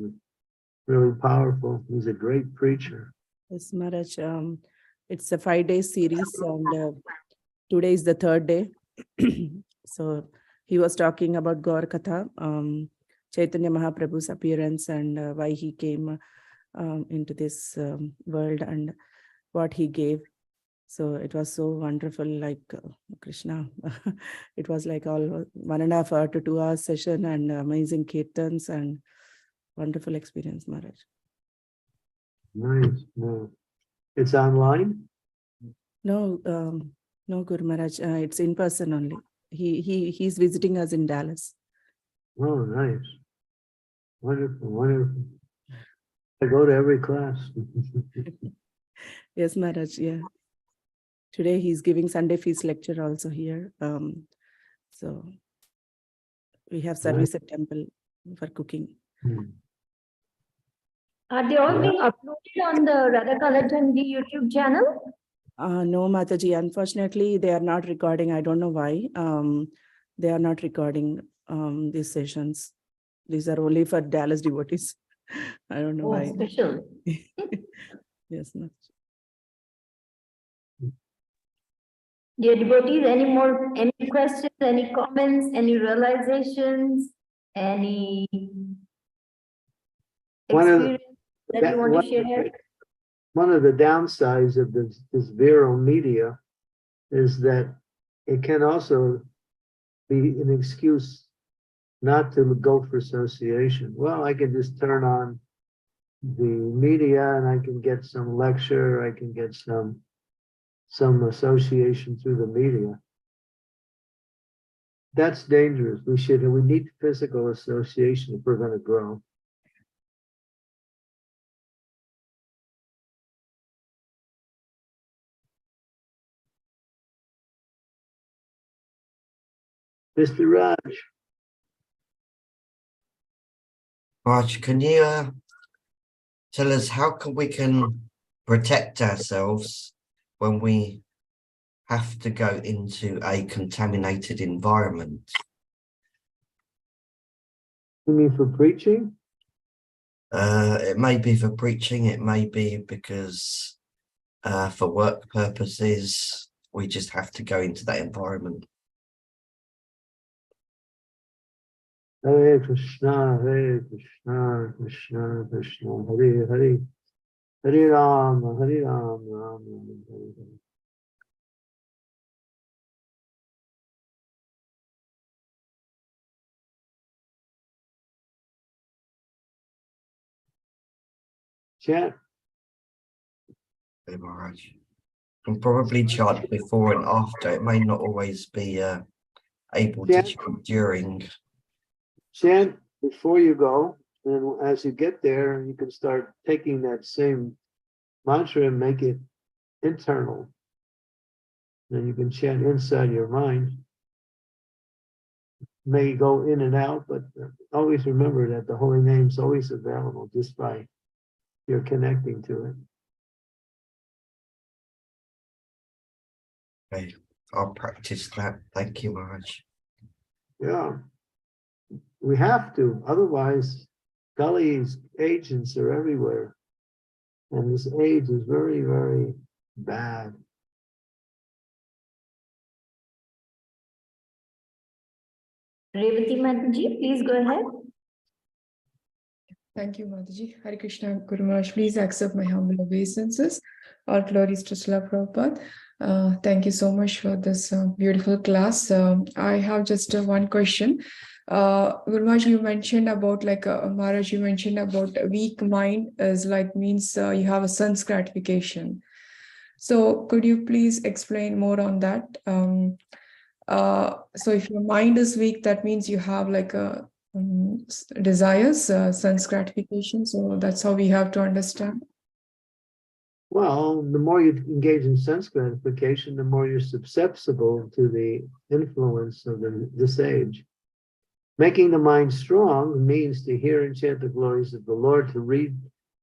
really powerful. He's a great preacher. Yes, Maharaj. It's a 5-day series and today is the 3rd day. So he was talking about Gaur Katha, Chaitanya Mahaprabhu's appearance and why he came into this world and what he gave. So it was so wonderful, like Krishna. It was like all 1.5 hour to 2 hour session and amazing kirtans and wonderful experience, Maharaj. Nice. No. It's online? No, no, Guru Maharaj. It's in person only. He's visiting us in Dallas. Oh, nice. Wonderful, wonderful. I go to every class. Yes, Maharaj. Yeah. Today he's giving Sunday feast lecture also here. So we have service at temple for cooking. Are they all being uploaded on the Radha Kalachandi YouTube channel? No, Mataji, unfortunately, they are not recording. I don't know why. They are not recording these sessions. These are only for Dallas devotees. I don't know why. Special. Yes, Mataji. Dear devotees, any questions, any comments, any realizations, any experience that you want to share? One of the downsides of this viral media is that it can also be an excuse not to go for association. Well, I can just turn on the media and I can get some lecture, I can get some association through the media. That's dangerous. We need physical association if we're going to grow. Mr. Raj. Raj, can you tell us how we can protect ourselves when we have to go into a contaminated environment? You mean for preaching? It may be for preaching, it may be because for work purposes, we just have to go into that environment. Hare Krishna, Krishna Krishna, Hare Hare, Hare Ram, Hare Ram, Ram Ram, Hare Hare. Chant. Okay, Maharaj. And probably chant before and after. It may not always be able to chant during. Chant before you go, and as you get there, you can start taking that same mantra and make it internal. Then you can chant inside your mind. May go in and out, but always remember that the holy name's always available just by your connecting to it. Okay, I'll practice that. Thank you, Maharaj. Yeah, we have to. Otherwise, Kali's agents are everywhere. And this age is very, very bad. Revati Mataji, please go ahead. Thank you, Mataji. Hare Krishna, Guru Maharaj, please accept my humble obeisances. All glories to Srila Prabhupada. Thank you so much for this beautiful class. I have just one question. Guru Maharaj, you mentioned about Maharaj, you mentioned about a weak mind is like means you have a sense gratification. So could you please explain more on that? So if your mind is weak, that means you have like a desires, sense gratification. So that's how we have to understand. Well, the more you engage in sense gratification, the more you're susceptible to the influence of this age. Making the mind strong means to hear and chant the glories of the Lord, to read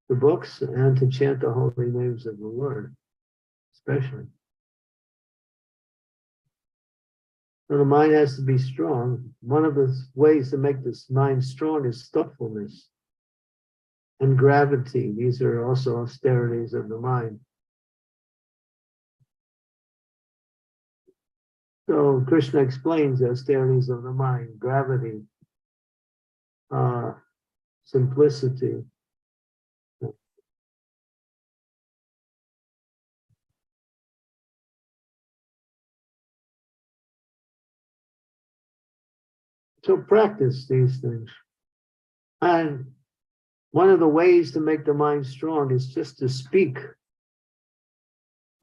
the books, and to chant the holy names of the Lord, especially. So the mind has to be strong. One of the ways to make this mind strong is thoughtfulness and gravity. These are also austerities of the mind. So Krishna explains the austerities of the mind: gravity, simplicity, so practice these things. And one of the ways to make the mind strong is just to speak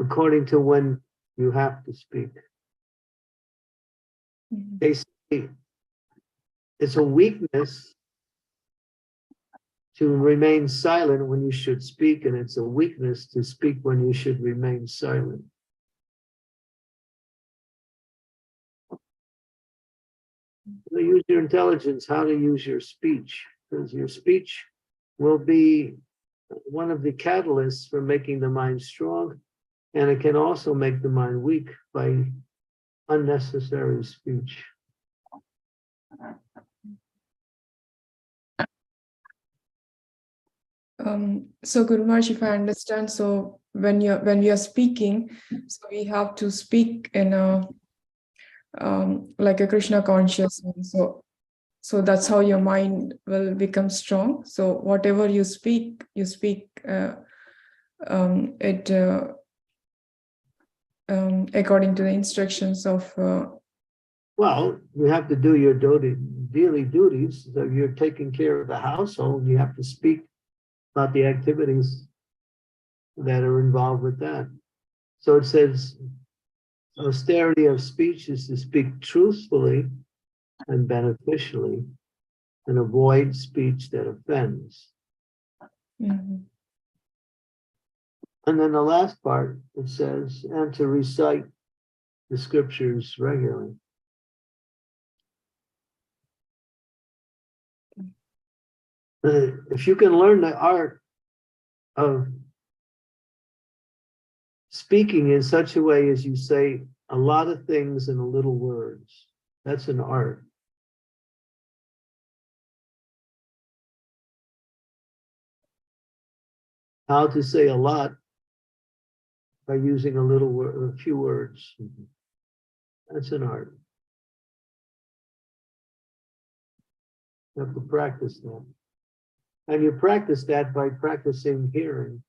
according to when you have to speak. Mhm. They say it's a weakness to remain silent when you should speak, and it's a weakness to speak when you should remain silent. So use your intelligence how to use your speech, because your speech will be one of the catalysts for making the mind strong, and it can also make the mind weak by unnecessary speech. So Guru Maharaj, if I understand, so when we are speaking, so we have to speak in a like a Krishna consciousness. So that's how your mind will become strong. So whatever you speak it according to the instructions of. Well, you have to do your daily duties. So you're taking care of the household, you have to speak about the activities that are involved with that. So it says austerity of speech is to speak truthfully and beneficially and avoid speech that offends. Mhm. And then the last part, it says, and to recite the scriptures regularly. If you can learn the art of speaking in such a way as you say a lot of things in little words, that's an art. How to say a lot by using a few words. That's an art. You have to practice that. And you practice that by practicing hearing.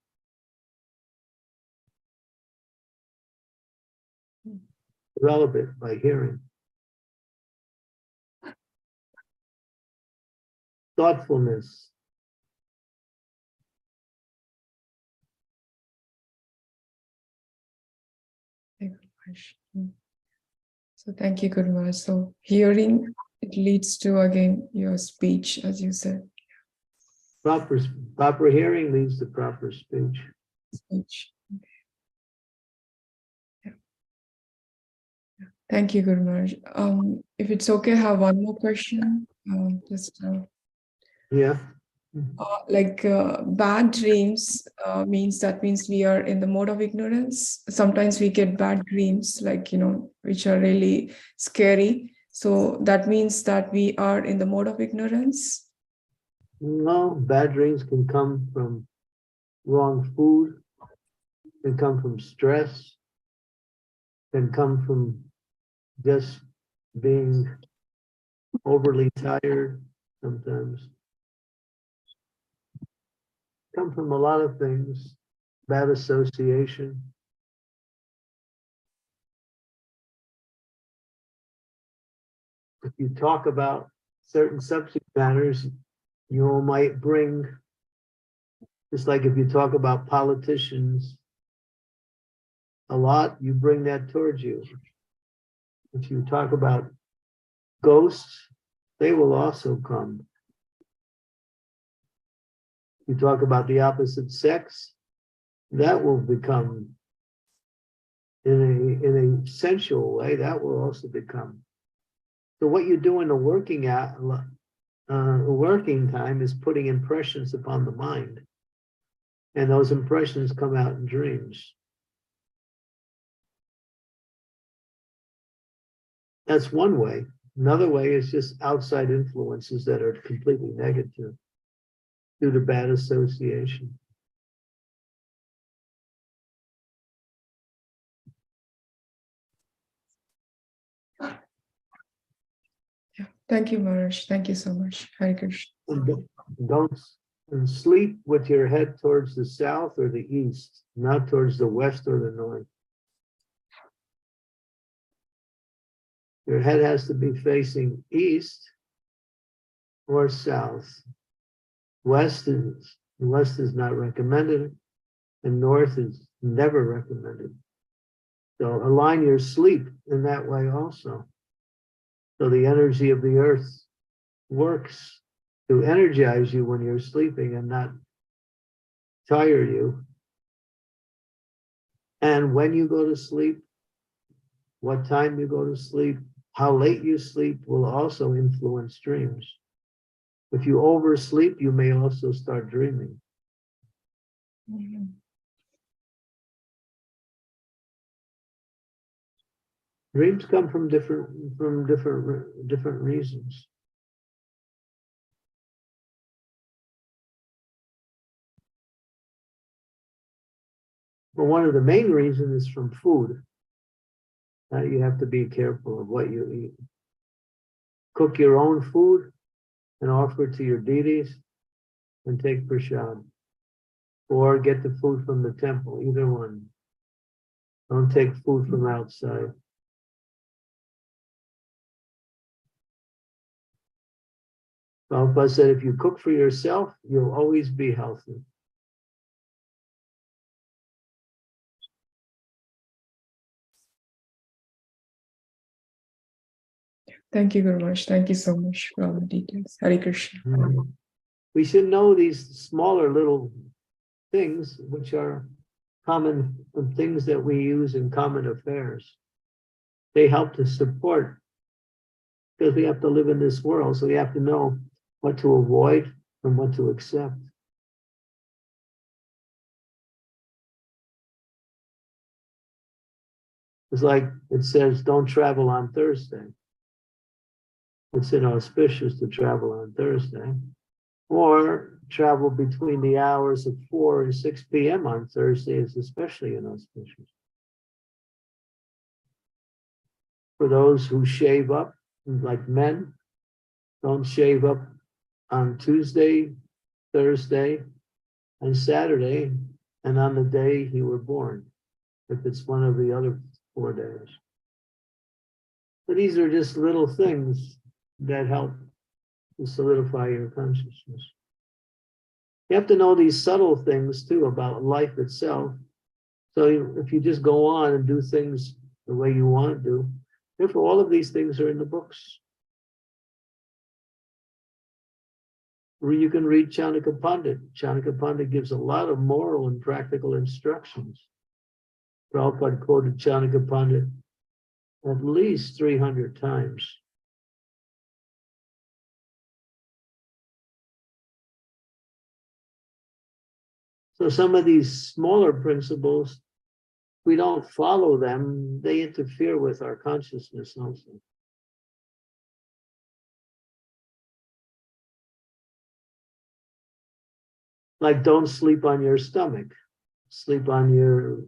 Develop it by hearing. Thoughtfulness. So thank you, Guru Maharaj. So hearing, it leads to again your speech, as you said. Proper hearing leads to proper speech. Speech. Yeah. Yeah. Thank you, Guru Maharaj. If it's okay, I have one more question. Yeah. Bad dreams means we are in the mode of ignorance. Sometimes we get bad dreams, which are really scary. So that means that we are in the mode of ignorance. No, bad dreams can come from wrong food, can come from stress, can come from just being overly tired sometimes. Come from a lot of things, bad association. If you talk about certain subject matters, you might bring, just like if you talk about politicians a lot, you bring that towards you. If you talk about ghosts, they will also come. You talk about the opposite sex, that will become, in a sensual way, that will also become. So what you do in the working time is putting impressions upon the mind. And those impressions come out in dreams. That's one way. Another way is just outside influences that are completely negative due to bad association. Yeah. Thank you, Maharaj. Thank you so much. Hare Krishna. Don't sleep with your head towards the south or the east, not towards the west or the north. Your head has to be facing east or south. West is not recommended, and north is never recommended. So align your sleep in that way also. So the energy of the earth works to energize you when you're sleeping and not tire you. And when you go to sleep, what time you go to sleep, how late you sleep will also influence dreams. If you oversleep, you may also start dreaming. Mhm. Dreams come from different reasons. But one of the main reasons is from food. You have to be careful of what you eat. Cook your own food and offer it to your deities and take prasad. Or get the food from the temple, either one. Don't take food from outside. Prabhupada said if you cook for yourself, you'll always be healthy. Thank you, Guru Maharaj. Thank you so much for all the details. Hare Krishna. We should know these smaller little things, which are common things that we use in common affairs. They help to support, because we have to live in this world, so we have to know what to avoid and what to accept. It's like it says, don't travel on Thursday. It's inauspicious to travel on Thursday. or travel between the hours of 4 and 6 p.m. on Thursday is especially inauspicious. For those who shave up, like men, don't shave up on Tuesday, Thursday, and Saturday, and on the day you were born, if it's one of the other 4 days. So these are just little things that help to solidify your consciousness. You have to know these subtle things too about life itself. So if you just go on and do things the way you want to do, therefore all of these things are in the books. Or you can read Chanakya Pandit. Chanakya Pandit gives a lot of moral and practical instructions. Prabhupada quoted Chanakya Pandit at least 300 times. So some of these smaller principles, we don't follow them, they interfere with our consciousness also. Like don't sleep on your stomach. Sleep on your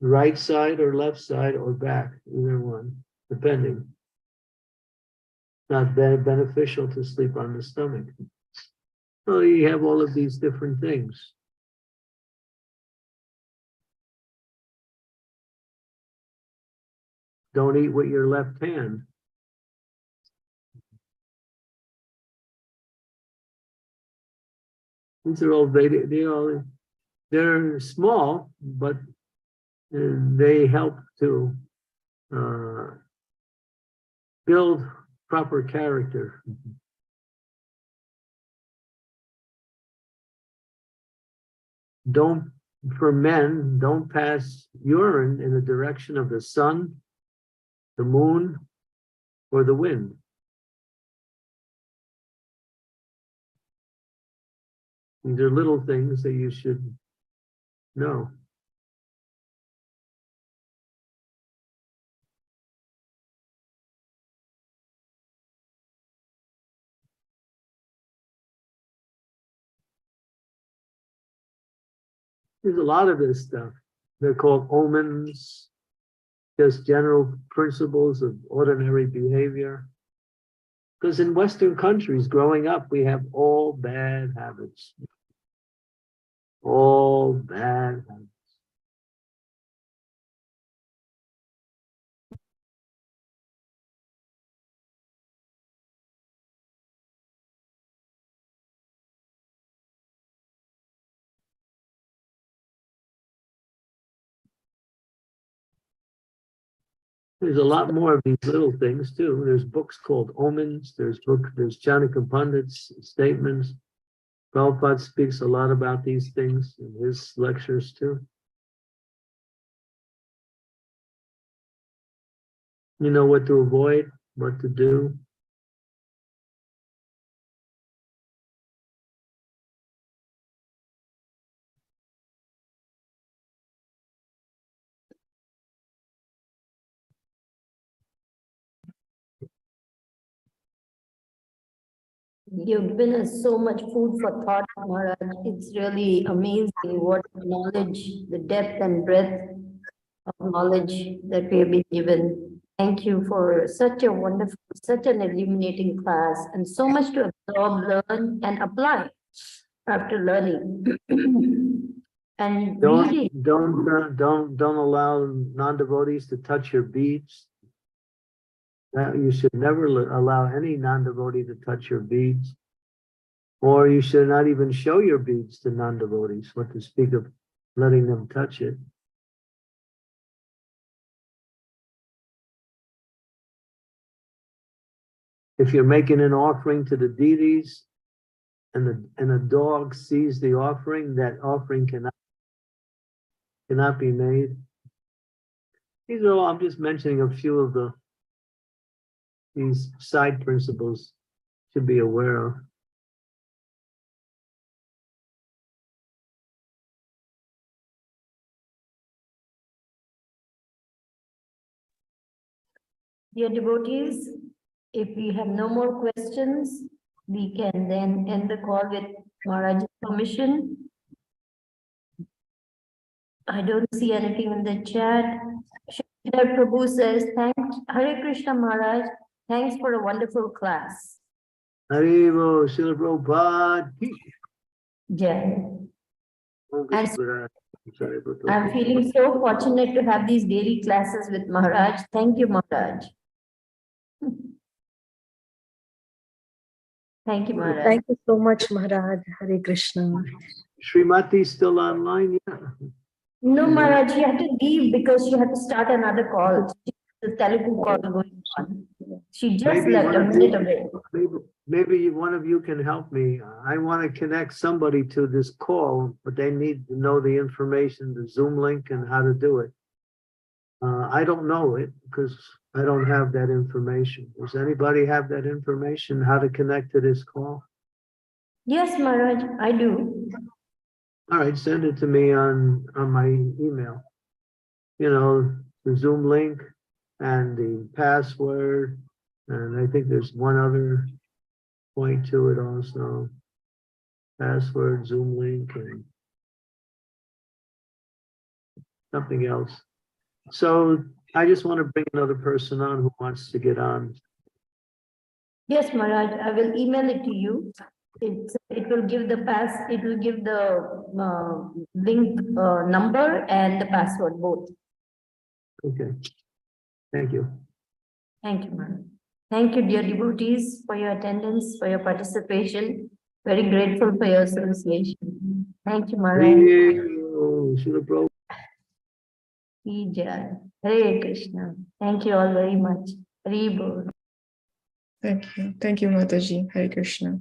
right side or left side or back, either one, depending. Not beneficial to sleep on the stomach. So you have all of these different things. Don't eat with your left hand. These are all Vedic, they're small, but they help to build proper character. For men, don't pass urine in the direction of the sun, the moon, or the wind. These are little things that you should know. There's a lot of this stuff. They're called omens, just general principles of ordinary behavior. Because in Western countries, growing up, we have all bad habits. All bad habits. There's a lot more of these little things too. There's books called Omens. There's Chanakya Pandit's statements. Prabhupada speaks a lot about these things in his lectures too. You know what to avoid, what to do. You've given us so much food for thought, Maharaj. It's really amazing what knowledge, the depth and breadth of knowledge that we have been given. Thank you for such a wonderful, such an illuminating class, and so much to absorb, learn, and apply after learning. And reading. Don't allow non-devotees to touch your beads. You should never allow any non-devotee to touch your beads. Or you should not even show your beads to non-devotees, what to speak of letting them touch it. If you're making an offering to the deities and a dog sees the offering, that offering cannot be made. These are all, I'm just mentioning a few of these side principles to be aware of. Dear devotees, if we have no more questions, we can then end the call with Maharaj's permission. I don't see anything in the chat. Sridhar Prabhu says, thanks, Hare Krishna Maharaj, thanks for a wonderful class. Haribo, Srila Prabhupada. Jai. And Sorry, I'm feeling so fortunate to have these daily classes with Maharaj. Thank you, Maharaj. Thank you, Maharaj. Thank you so much, Maharaj. Hare Krishna. Srimati still online? Yeah. No, Maharaj, she had to leave because she had to start another call. The Telugu call going on. She just Maybe left one a of minute you- away. Maybe one of you can help me. I want to connect somebody to this call, but they need to know the information, the Zoom link and how to do it. I don't know it because I don't have that information. Does anybody have that information, how to connect to this call? Yes, Maharaj, I do. All right, send it to me on my email. You know, the Zoom link and the password. And I think there's one other point to it also. Password, Zoom link, and something else. So I just want to bring another person on who wants to get on. Yes, Maharaj, I will email it to you. It will give the link number and the password both. Okay. Thank you. Thank you, Maharaj. Thank you, dear devotees, for your attendance, for your participation. Very grateful for your association. Thank you, Maharaj. Srila Prabhupada. Jai. Hare Krishna. Thank you all very much. Hare Bol. Thank you. Thank you, Mataji. Hare Krishna.